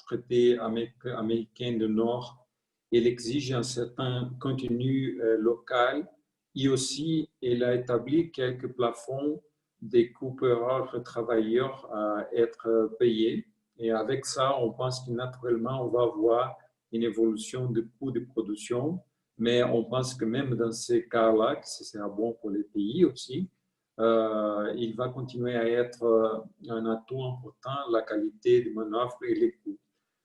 traités américains du Nord. Elle exige un certain contenu local et aussi elle a établi quelques plafonds des coûts par heure travailleurs à être payés. Et avec ça, on pense que naturellement, on va avoir une évolution du coût de production. Mais on pense que même dans ces cas-là, que ce sera bon pour les pays aussi, il va continuer à être un atout important, la qualité de manœuvre et les coûts.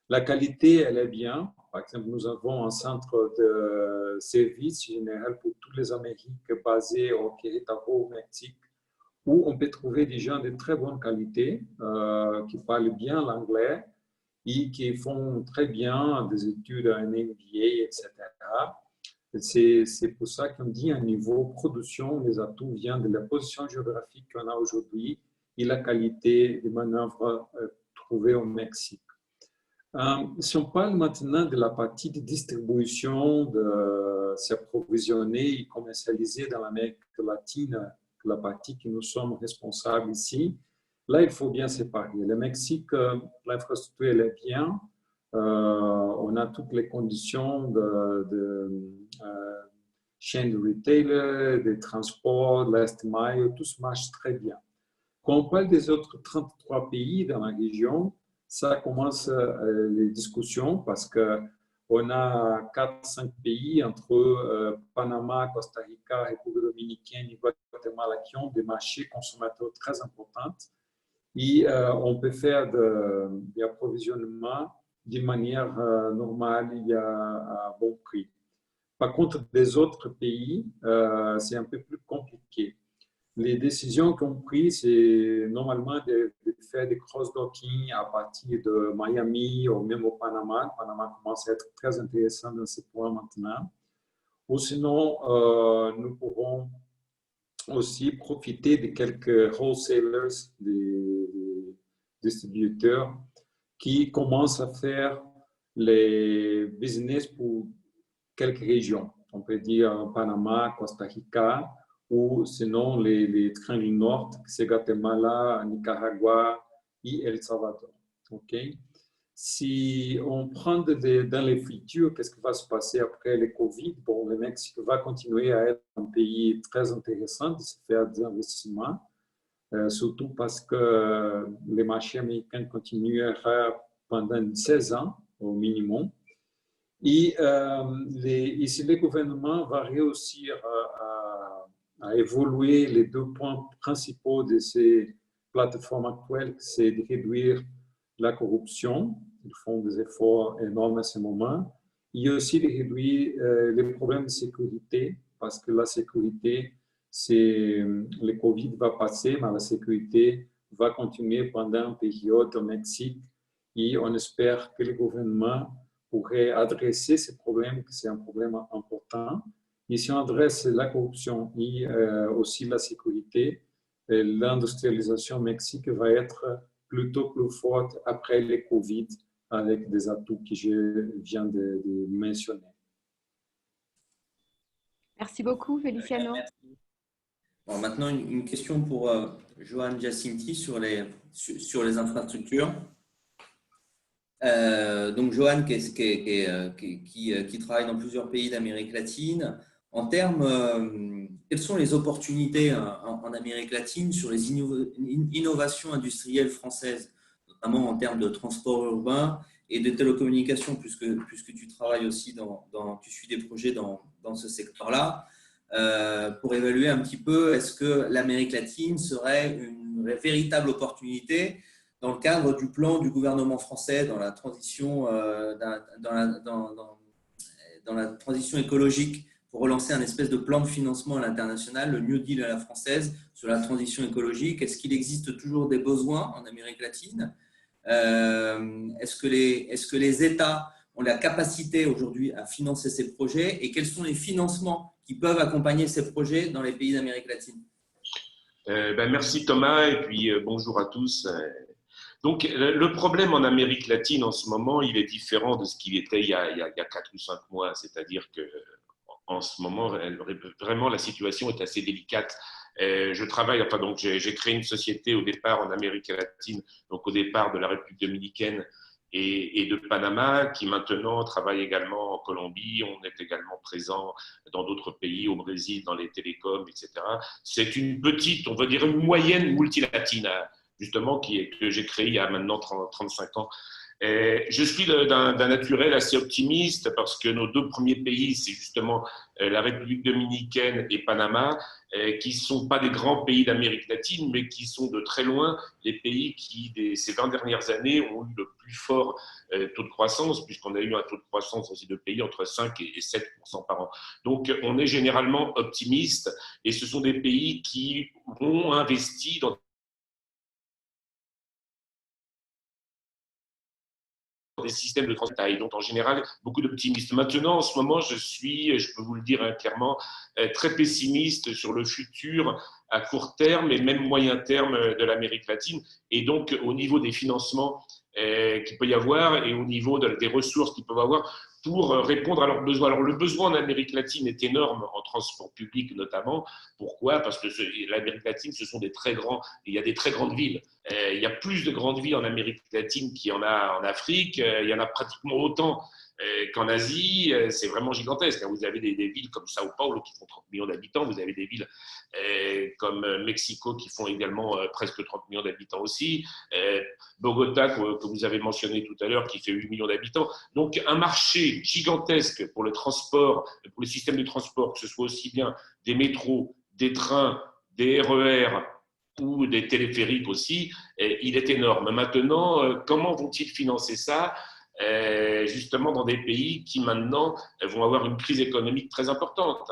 La qualité, elle est bien. Par exemple, nous avons un centre de service général pour toutes les Amériques basé au Querétaro, au Mexique, où on peut trouver des gens de très bonne qualité qui parlent bien l'anglais et qui font très bien des études à un MBA, etc. C'est pour ça qu'on dit à un niveau production, les atouts viennent de la position géographique qu'on a aujourd'hui et la qualité des manœuvres trouvées au Mexique. Si on parle maintenant de la partie de distribution, de s'approvisionner et commercialiser dans l'Amérique latine, la partie que nous sommes responsables ici, là, il faut bien séparer. Le Mexique, l'infrastructure, elle est bien. On a toutes les conditions de chaîne de retailer, des transports, last mile, tout se marche très bien. Quand on parle des autres 33 pays dans la région, ça commence les discussions parce qu'on a 4-5 pays entre Panama, Costa Rica, République dominicaine et Guatemala qui ont des marchés consommateurs très importants. Et on peut faire des approvisionnements d'une manière normale et à bon prix. Par contre, des autres pays, c'est un peu plus compliqué. Les décisions qu'on prises, c'est normalement de faire des cross-docking à partir de Miami ou même au Panama. Le Panama commence à être très intéressant dans ce point maintenant. Ou sinon, nous pourrons aussi profiter de quelques wholesalers, des distributeurs qui commencent à faire les business pour quelques régions. On peut dire Panama, Costa Rica, ou sinon les trains du Nord, c'est Guatemala, Nicaragua et El Salvador. Okay? Si on prend dans les futurs, qu'est-ce qui va se passer après le Covid? Bon, le Mexique va continuer à être un pays très intéressant de se faire des investissements, surtout parce que les marchés américains continueront pendant 16 ans au minimum. Et si le gouvernement va réussir à évoluer les 2 points principaux de ces plateformes actuelles, c'est de réduire la corruption. Ils font des efforts énormes à ce moment. Et aussi de réduire les problèmes de sécurité, parce que la sécurité, le Covid va passer, mais la sécurité va continuer pendant une période au Mexique. Et on espère que le gouvernement pourrait adresser ces problèmes, que c'est un problème important. Et si on adresse la corruption et aussi la sécurité, l'industrialisation au Mexique va être plutôt plus forte après le Covid avec des atouts que je viens de mentionner. Merci beaucoup, Feliciano. Bon, maintenant, une question pour Johan Giacinti sur les infrastructures. Donc, Johan, qui travaille dans plusieurs pays d'Amérique latine, en termes, quelles sont les opportunités en Amérique latine sur les innovations industrielles françaises, notamment en termes de transport urbain et de télécommunications, puisque tu travailles aussi tu suis des projets dans ce secteur-là. pour évaluer un petit peu est-ce que l'Amérique latine serait une véritable opportunité dans le cadre du plan du gouvernement français dans la transition, dans la transition écologique pour relancer un espèce de plan de financement à l'international, le New Deal à la française sur la transition écologique. Est-ce qu'il existe toujours des besoins en Amérique latine? Est-ce que les États ont la capacité aujourd'hui à financer ces projets et quels sont les financements qui peuvent accompagner ces projets dans les pays d'Amérique latine? Merci Thomas et puis bonjour à tous. Donc le problème en Amérique latine en ce moment, il est différent de ce qu'il était il y a 4 ou 5 mois, c'est-à-dire que en ce moment, vraiment la situation est assez délicate. Je travaille, enfin donc j'ai créé une société au départ en Amérique latine, donc au départ de la République dominicaine et de Panama, qui maintenant travaille également en Colombie. On est également présent dans d'autres pays, au Brésil, dans les télécoms, etc. C'est une petite, on va dire une moyenne multilatine, justement, que j'ai créée il y a maintenant 35 ans. Je suis d'un naturel assez optimiste parce que nos 2 premiers pays, c'est justement la République dominicaine et Panama, qui ne sont pas des grands pays d'Amérique latine, mais qui sont de très loin les pays qui, ces 20 dernières années, ont eu le plus fort taux de croissance, puisqu'on a eu un taux de croissance dans ces 2 pays entre 5 et 7% par an. Donc, on est généralement optimiste et ce sont des pays qui ont investi dans des systèmes de transport. Et donc, en général, beaucoup d'optimistes. Maintenant, en ce moment, je peux vous le dire clairement, très pessimiste sur le futur à court terme et même moyen terme de l'Amérique latine. Et donc, au niveau des financements qu'il peut y avoir et au niveau des ressources qu'ils peuvent avoir pour répondre à leurs besoins. Alors, le besoin en Amérique latine est énorme, en transport public notamment. Pourquoi? Parce que l'Amérique latine, ce sont il y a des très grandes villes. Il y a plus de grandes villes en Amérique latine qu'il y en a en Afrique. Il y en a pratiquement autant qu'en Asie. C'est vraiment gigantesque. Vous avez des villes comme Sao Paulo qui font 30 millions d'habitants. Vous avez des villes comme Mexico qui font également presque 30 millions d'habitants aussi. Bogota, que vous avez mentionné tout à l'heure, qui fait 8 millions d'habitants. Donc, un marché gigantesque pour le transport, pour le système de transport, que ce soit aussi bien des métros, des trains, des RER ou des téléphériques aussi, il est énorme. Maintenant, comment vont-ils financer ça? Justement dans des pays qui maintenant vont avoir une crise économique très importante.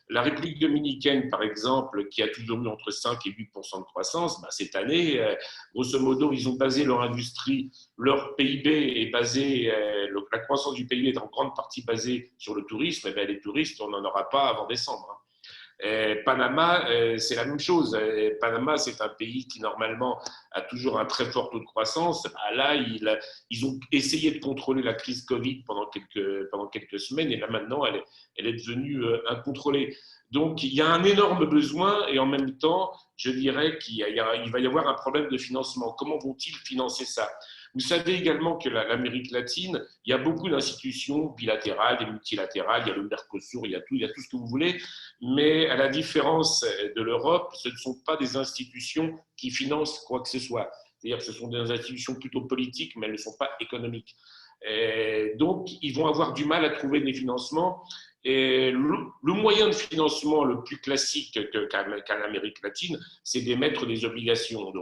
La République dominicaine, par exemple, qui a toujours eu entre 5 et 8% de croissance, cette année, grosso modo, ils ont basé leur industrie, leur PIB est basé, la croissance du PIB est en grande partie basée sur le tourisme. Et les touristes, on n'en aura pas avant décembre. Panama, c'est la même chose. Panama, c'est un pays qui, normalement, a toujours un très fort taux de croissance. Là, ils ont essayé de contrôler la crise Covid pendant quelques semaines et là, maintenant, elle est devenue incontrôlée. Donc, il y a un énorme besoin et en même temps, je dirais qu'il va y avoir un problème de financement. Comment vont-ils financer ça? Vous savez également que l'Amérique latine, il y a beaucoup d'institutions bilatérales et multilatérales, il y a le Mercosur, il y a tout ce que vous voulez, mais à la différence de l'Europe, ce ne sont pas des institutions qui financent quoi que ce soit. C'est-à-dire que ce sont des institutions plutôt politiques, mais elles ne sont pas économiques. Donc, ils vont avoir du mal à trouver des financements. Et le moyen de financement le plus classique qu'à l'Amérique latine, c'est d'émettre des obligations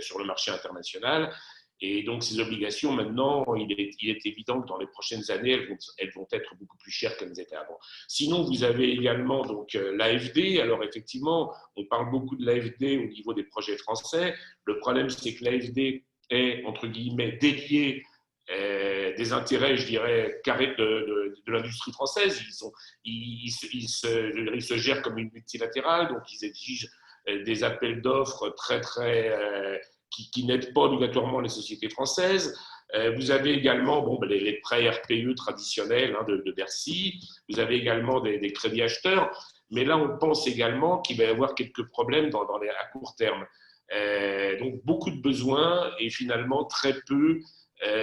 sur le marché international. Et donc, ces obligations, maintenant, il est évident que dans les prochaines années, elles vont être beaucoup plus chères qu'elles étaient avant. Sinon, vous avez également l'AFD. Alors, effectivement, on parle beaucoup de l'AFD au niveau des projets français. Le problème, c'est que l'AFD est, entre guillemets, déliée des intérêts, je dirais, carrés de l'industrie française. Ils se gèrent comme une multilatérale, donc ils exigent des appels d'offres qui n'aident pas obligatoirement les sociétés françaises. Vous avez également les prêts RPE traditionnels de Bercy. Vous avez également des crédits acheteurs. Mais là, on pense également qu'il va y avoir quelques problèmes à court terme. Donc, beaucoup de besoins et finalement très peu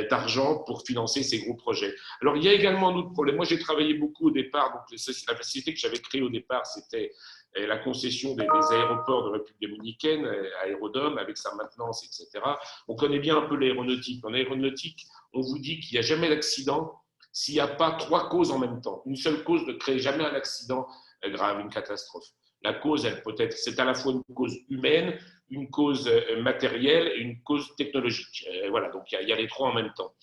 d'argent pour financer ces gros projets. Alors, il y a également un autre problème. Moi, j'ai travaillé beaucoup au départ. Donc, la société que j'avais créée au départ, c'était la concession des aéroports de République dominicaine, Aérodom, avec sa maintenance, etc. On connaît bien un peu l'aéronautique. En aéronautique, on vous dit qu'il n'y a jamais d'accident s'il n'y a pas 3 causes en même temps. Une seule cause ne crée jamais un accident grave, une catastrophe. La cause, elle peut être, c'est à la fois une cause humaine, une cause matérielle et une cause technologique. Voilà, donc il y a les trois en même temps.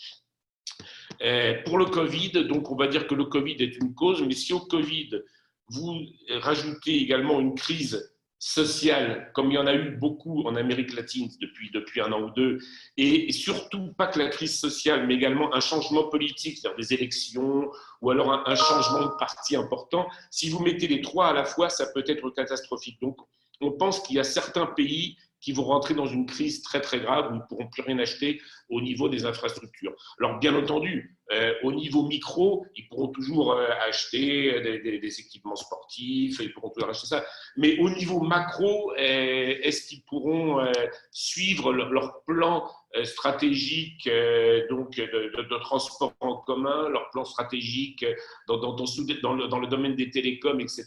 Pour le Covid, donc on va dire que le Covid est une cause, mais si au Covid, vous rajoutez également une crise sociale, comme il y en a eu beaucoup en Amérique latine depuis un an ou deux, et surtout pas que la crise sociale, mais également un changement politique, c'est-à-dire des élections, ou alors un changement de parti important, si vous mettez les trois à la fois, ça peut être catastrophique. Donc on pense qu'il y a certains pays qui vont rentrer dans une crise très très grave où ils ne pourront plus rien acheter au niveau des infrastructures. Alors bien entendu, au niveau micro, ils pourront toujours acheter des équipements sportifs, ils pourront toujours acheter ça. Mais au niveau macro, est-ce qu'ils pourront suivre leur plan stratégique donc de transport en commun, leur plan stratégique dans le domaine des télécoms, etc.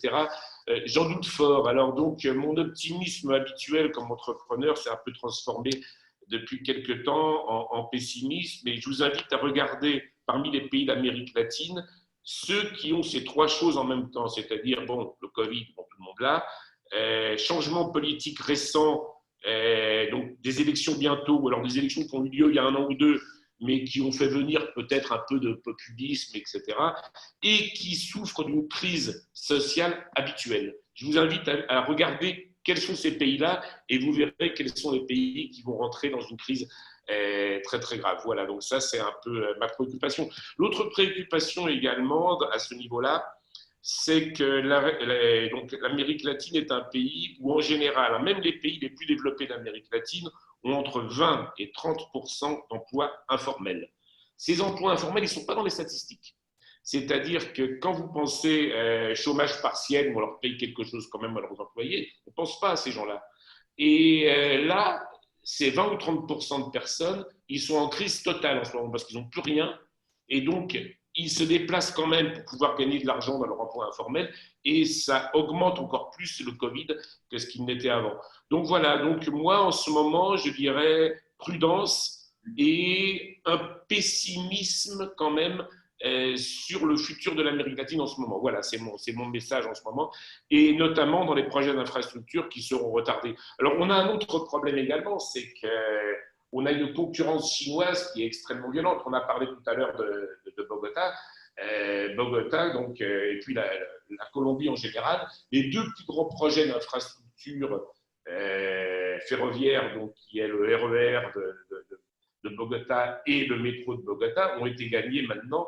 J'en doute fort. Alors donc, mon optimisme habituel comme entrepreneur s'est un peu transformé depuis quelques temps en pessimisme. Et je vous invite à regarder parmi les pays d'Amérique latine ceux qui ont ces trois choses en même temps, c'est-à-dire bon, le Covid, bon, tout le monde là, changement politique récent, donc des élections bientôt, ou alors des élections qui ont eu lieu il y a un an ou deux, mais qui ont fait venir peut-être un peu de populisme, etc., et qui souffrent d'une crise sociale habituelle. Je vous invite à regarder quels sont ces pays-là, et vous verrez quels sont les pays qui vont rentrer dans une crise très très grave. Voilà, donc ça c'est un peu ma préoccupation. L'autre préoccupation également à ce niveau-là, c'est que l'Amérique latine est un pays où en général, même les pays les plus développés d'Amérique latine ont entre 20 et 30% d'emplois informels. Ces emplois informels, ils ne sont pas dans les statistiques. C'est-à-dire que quand vous pensez chômage partiel, où on leur paye quelque chose quand même à leurs employés, on ne pense pas à ces gens-là. Et là, ces 20 ou 30% de personnes, ils sont en crise totale en ce moment parce qu'ils n'ont plus rien. Et donc, ils se déplacent quand même pour pouvoir gagner de l'argent dans leur emploi informel et ça augmente encore plus le Covid que ce qu'il n'était avant. Donc voilà, donc moi en ce moment, je dirais prudence et un pessimisme quand même sur le futur de l'Amérique latine en ce moment. Voilà, c'est mon message en ce moment, et notamment dans les projets d'infrastructure qui seront retardés. Alors on a un autre problème également, c'est qu'on a une concurrence chinoise qui est extrêmement violente. On a parlé tout à l'heure de Bogota. Bogota, donc, et puis la Colombie en général. Les deux plus grands projets d'infrastructure ferroviaire, donc, qui est le RER de Bogota et le métro de Bogota, ont été gagnés maintenant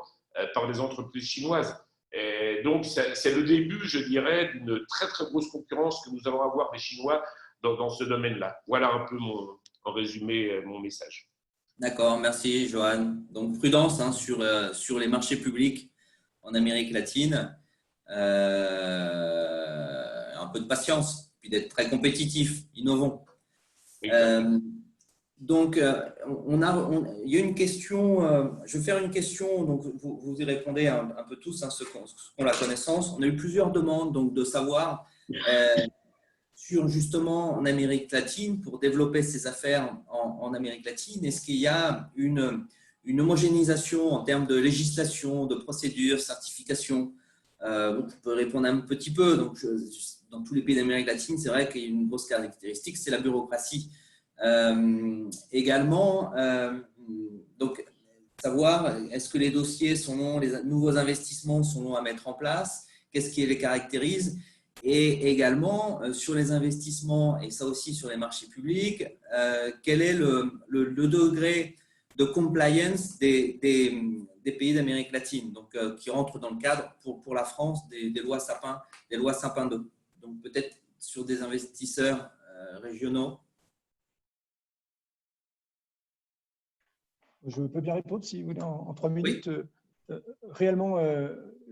par des entreprises chinoises. Et donc, c'est le début, je dirais, d'une très, très grosse concurrence que nous allons avoir des Chinois dans ce domaine-là. Voilà un peu en résumé mon message. D'accord, merci Johan. Donc prudence sur les marchés publics en Amérique latine, un peu de patience, puis d'être très compétitif, innovant. Donc il y a une question, je vais faire une question, donc vous y répondez un peu tous, ceux qui ont la connaissance. On a eu plusieurs demandes donc, de savoir sur justement en Amérique latine, pour développer ses affaires en Amérique latine, est-ce qu'il y a une homogénéisation en termes de législation, de procédures, certification? Vous pouvez répondre un petit peu. Donc, dans tous les pays d'Amérique latine, c'est vrai qu'il y a une grosse caractéristique, c'est la bureaucratie. Également, donc, savoir est-ce que les dossiers sont longs, les nouveaux investissements sont longs à mettre en place, qu'est-ce qui les caractérise? Et également, sur les investissements, et ça aussi sur les marchés publics, quel est le degré de compliance des pays d'Amérique latine, donc, qui rentrent dans le cadre pour la France des lois Sapin 2. Donc peut-être sur des investisseurs régionaux. Je peux bien répondre si vous voulez en 3 minutes. Oui. Réellement,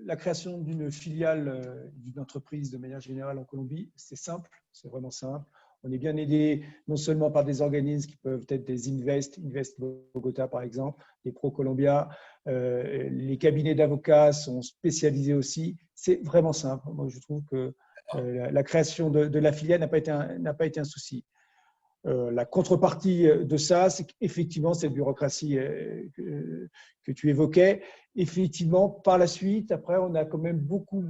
la création d'une filiale d'une entreprise de manière générale en Colombie, c'est simple, c'est vraiment simple. On est bien aidé non seulement par des organismes qui peuvent être des Invest Bogota par exemple, des ProColombia, les cabinets d'avocats sont spécialisés aussi. C'est vraiment simple. Moi, je trouve que la création de la filiale n'a pas été un souci. La contrepartie de ça, c'est qu'effectivement, cette bureaucratie que tu évoquais, effectivement, par la suite, après, on a quand même beaucoup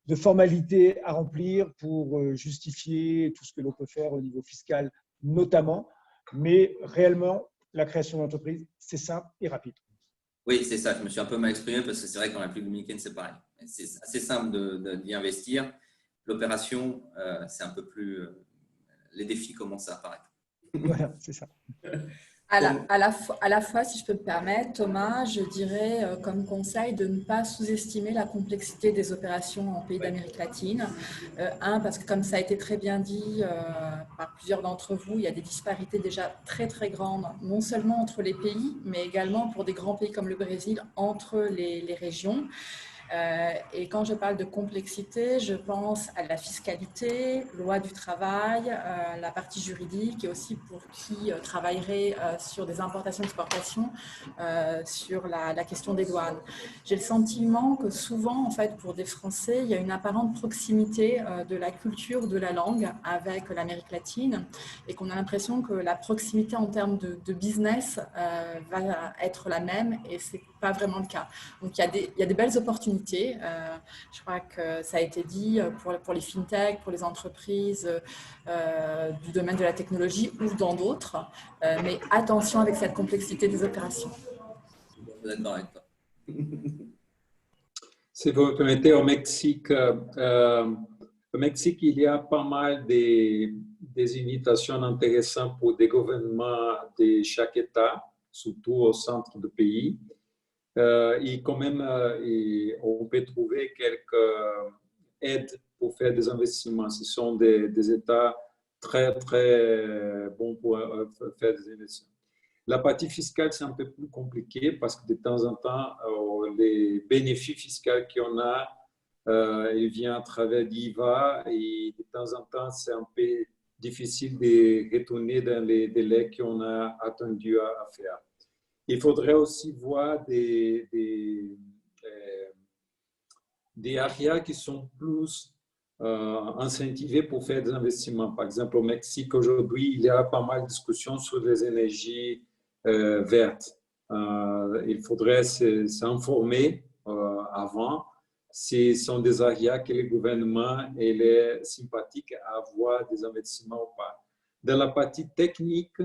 de formalités à remplir pour justifier tout ce que l'on peut faire au niveau fiscal notamment. Mais réellement, la création d'entreprise, c'est simple et rapide. Oui, c'est ça. Je me suis un peu mal exprimé parce que c'est vrai qu'en République dominicaine, c'est pareil. C'est assez simple d'y investir. L'opération, c'est un peu plus… les défis commencent à apparaître. Voilà, c'est ça. À la fois, si je peux me permettre, Thomas, je dirais comme conseil de ne pas sous-estimer la complexité des opérations en pays d'Amérique latine. Parce que comme ça a été très bien dit par plusieurs d'entre vous, il y a des disparités déjà très très grandes, non seulement entre les pays, mais également pour des grands pays comme le Brésil, entre les régions. Et quand je parle de complexité, je pense à la fiscalité, loi du travail, la partie juridique et aussi pour qui travaillerait sur des importations-exportations, sur la question des douanes. J'ai le sentiment que souvent, en fait, pour des Français, il y a une apparente proximité de la culture, de la langue avec l'Amérique latine et qu'on a l'impression que la proximité en termes de business va être la même et ce n'est pas vraiment le cas. Donc, il y a des belles opportunités. Je crois que ça a été dit pour les fintechs, pour les entreprises du domaine de la technologie ou dans d'autres. Mais attention avec cette complexité des opérations. Je suis d'accord avec toi. Si vous me permettez, au Mexique, il y a pas mal des invitations intéressantes pour des gouvernements de chaque État, surtout au centre du pays. Et quand même, on peut trouver quelques aides pour faire des investissements. Ce sont des États très, très bons pour faire des investissements. La partie fiscale, c'est un peu plus compliqué parce que de temps en temps, les bénéfices fiscaux qu'on a, ils viennent à travers l'IVA et de temps en temps, c'est un peu difficile de retourner dans les délais qu'on a attendu à faire. Il faudrait aussi voir des areas qui sont plus incentivés pour faire des investissements. Par exemple, au Mexique, aujourd'hui, il y a pas mal de discussions sur les énergies vertes. Il faudrait s'informer avant si ce sont des areas que le gouvernement est sympathique à avoir des investissements ou pas. Dans la partie technique,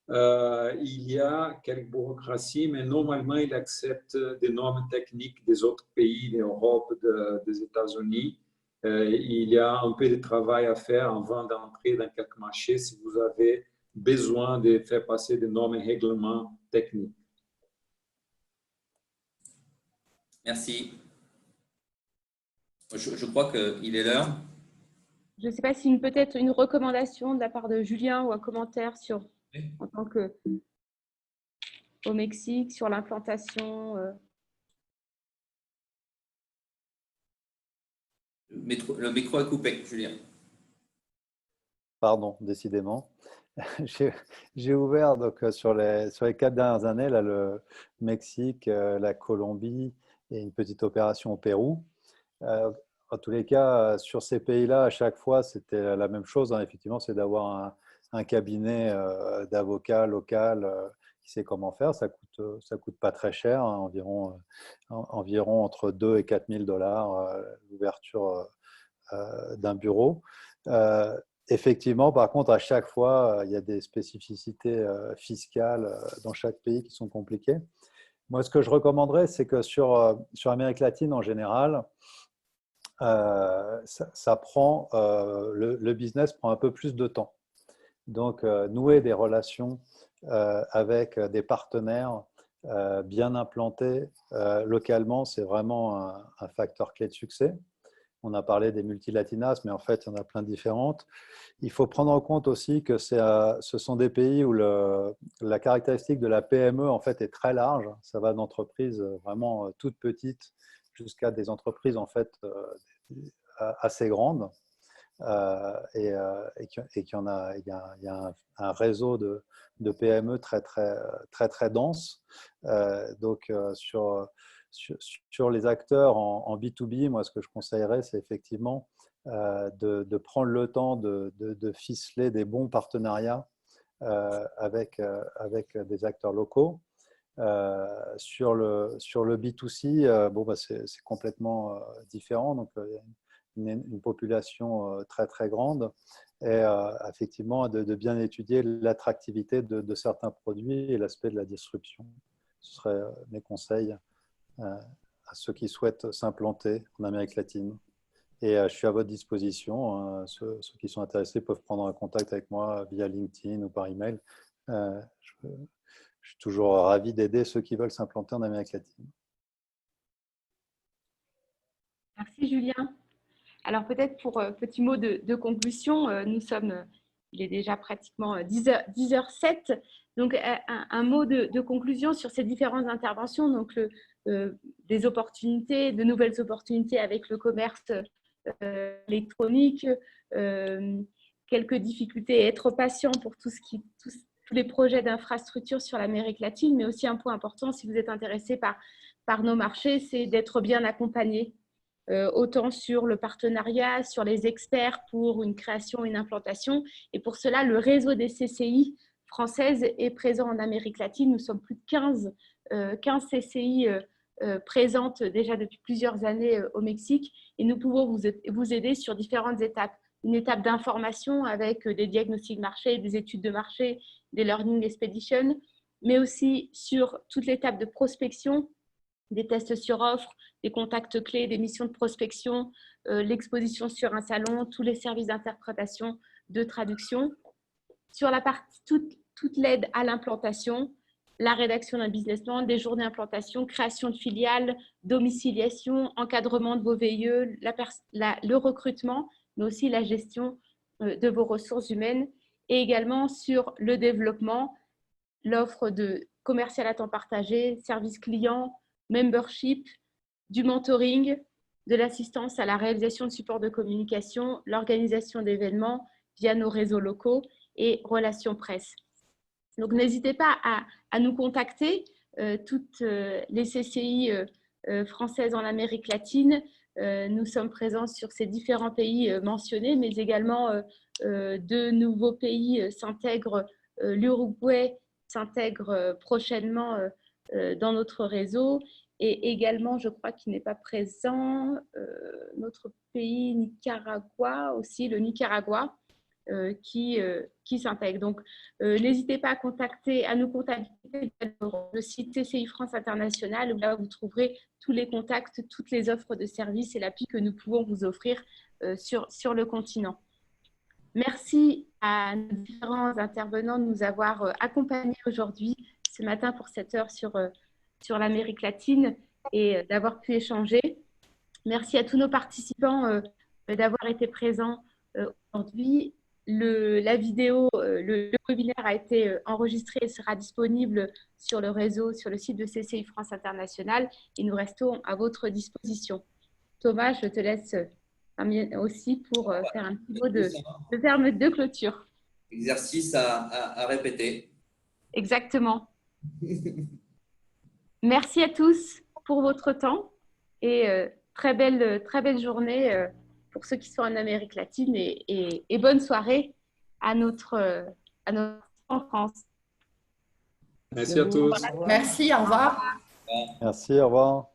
il y a quelques bureaucraties, mais normalement, il accepte des normes techniques des autres pays, d'Europe, des États-Unis. Il y a un peu de travail à faire avant d'entrer dans quelques marchés si vous avez besoin de faire passer des normes et règlements techniques. Merci. Je crois qu'il est l'heure. Je ne sais pas si peut-être une recommandation de la part de Julien ou un commentaire sur, en tant que au Mexique, sur l'implantation. Le micro est coupé, Julien. Pardon, décidément. J'ai ouvert donc, sur les 4 dernières années là, le Mexique, la Colombie et une petite opération au Pérou. En tous les cas, sur ces pays-là, à chaque fois, c'était la même chose. Effectivement, c'est d'avoir un cabinet d'avocat local qui sait comment faire. Ça coûte pas très cher, environ entre 2 et 4 000 $ l'ouverture d'un bureau. Effectivement, par contre, à chaque fois, il y a des spécificités fiscales dans chaque pays qui sont compliquées. Moi, ce que je recommanderais, c'est que sur l'Amérique latine en général, ça prend, le business prend un peu plus de temps. Donc, nouer des relations avec des partenaires bien implantés localement, c'est vraiment un facteur clé de succès. On a parlé des multilatinas, mais en fait, il y en a plein de différentes. Il faut prendre en compte aussi que ce sont des pays où la caractéristique de la PME en fait, est très large. Ça va d'entreprises vraiment toutes petites jusqu'à des entreprises en fait, assez grandes. Et qu'il y a un réseau de PME très dense. Donc, sur les acteurs en B2B, moi, ce que je conseillerais, c'est effectivement de prendre le temps de ficeler des bons partenariats avec des acteurs locaux. Sur le B2C, c'est complètement différent. Donc, il y a une population très très grande et effectivement de bien étudier l'attractivité de certains produits et l'aspect de la disruption. Ce seraient mes conseils à ceux qui souhaitent s'implanter en Amérique latine. Et je suis à votre disposition. Ceux qui sont intéressés peuvent prendre un contact avec moi via LinkedIn ou par email. Je suis toujours ravi d'aider ceux qui veulent s'implanter en Amérique latine. Merci Julien. Alors peut-être pour petit mot de conclusion, il est déjà pratiquement 10h07. Donc un mot de conclusion sur ces différentes interventions. Donc des opportunités, de nouvelles opportunités avec le commerce électronique, quelques difficultés, être patient pour tous les projets d'infrastructure sur l'Amérique latine, mais aussi un point important, si vous êtes intéressé par nos marchés, c'est d'être bien accompagné, autant sur le partenariat, sur les experts pour une création, une implantation. Et pour cela, le réseau des CCI françaises est présent en Amérique latine. Nous sommes plus de 15 CCI présentes déjà depuis plusieurs années au Mexique et nous pouvons vous aider sur différentes étapes. Une étape d'information avec des diagnostics marché, des études de marché, des learning expeditions, mais aussi sur toute l'étape de prospection, des tests sur offre, des contacts clés, des missions de prospection, l'exposition sur un salon, tous les services d'interprétation, de traduction. Sur la partie, toute l'aide à l'implantation, la rédaction d'un business plan, des journées d'implantation, création de filiales, domiciliation, encadrement de vos VIE, le recrutement, mais aussi la gestion de vos ressources humaines et également sur le développement, l'offre de commercial à temps partagé, service client, membership, du mentoring, de l'assistance à la réalisation de supports de communication, l'organisation d'événements via nos réseaux locaux et relations presse. Donc, n'hésitez pas à nous contacter, toutes les CCI françaises en Amérique latine. Nous sommes présents sur ces différents pays mentionnés, mais également de nouveaux pays s'intègrent. L'Uruguay s'intègre prochainement dans notre réseau. Et également, je crois qu'il n'est pas présent, notre pays Nicaragua aussi, le Nicaragua, qui s'intègre. Donc, n'hésitez pas à nous contacter sur le site CCI France International où là, vous trouverez tous les contacts, toutes les offres de services et l'appui que nous pouvons vous offrir sur le continent. Merci à nos différents intervenants de nous avoir accompagnés aujourd'hui, ce matin pour cette heure sur l'Amérique latine et d'avoir pu échanger. Merci à tous nos participants d'avoir été présents aujourd'hui. La vidéo, le webinaire a été enregistré et sera disponible sur le réseau, sur le site de CCI France International et nous restons à votre disposition. Thomas, je te laisse aussi pour faire un petit mot de terme de clôture. Exercice à répéter. Exactement. Merci à tous pour votre temps et très belle journée pour ceux qui sont en Amérique latine et bonne soirée à notre en France. Merci à tous. Merci, au revoir. Merci, au revoir.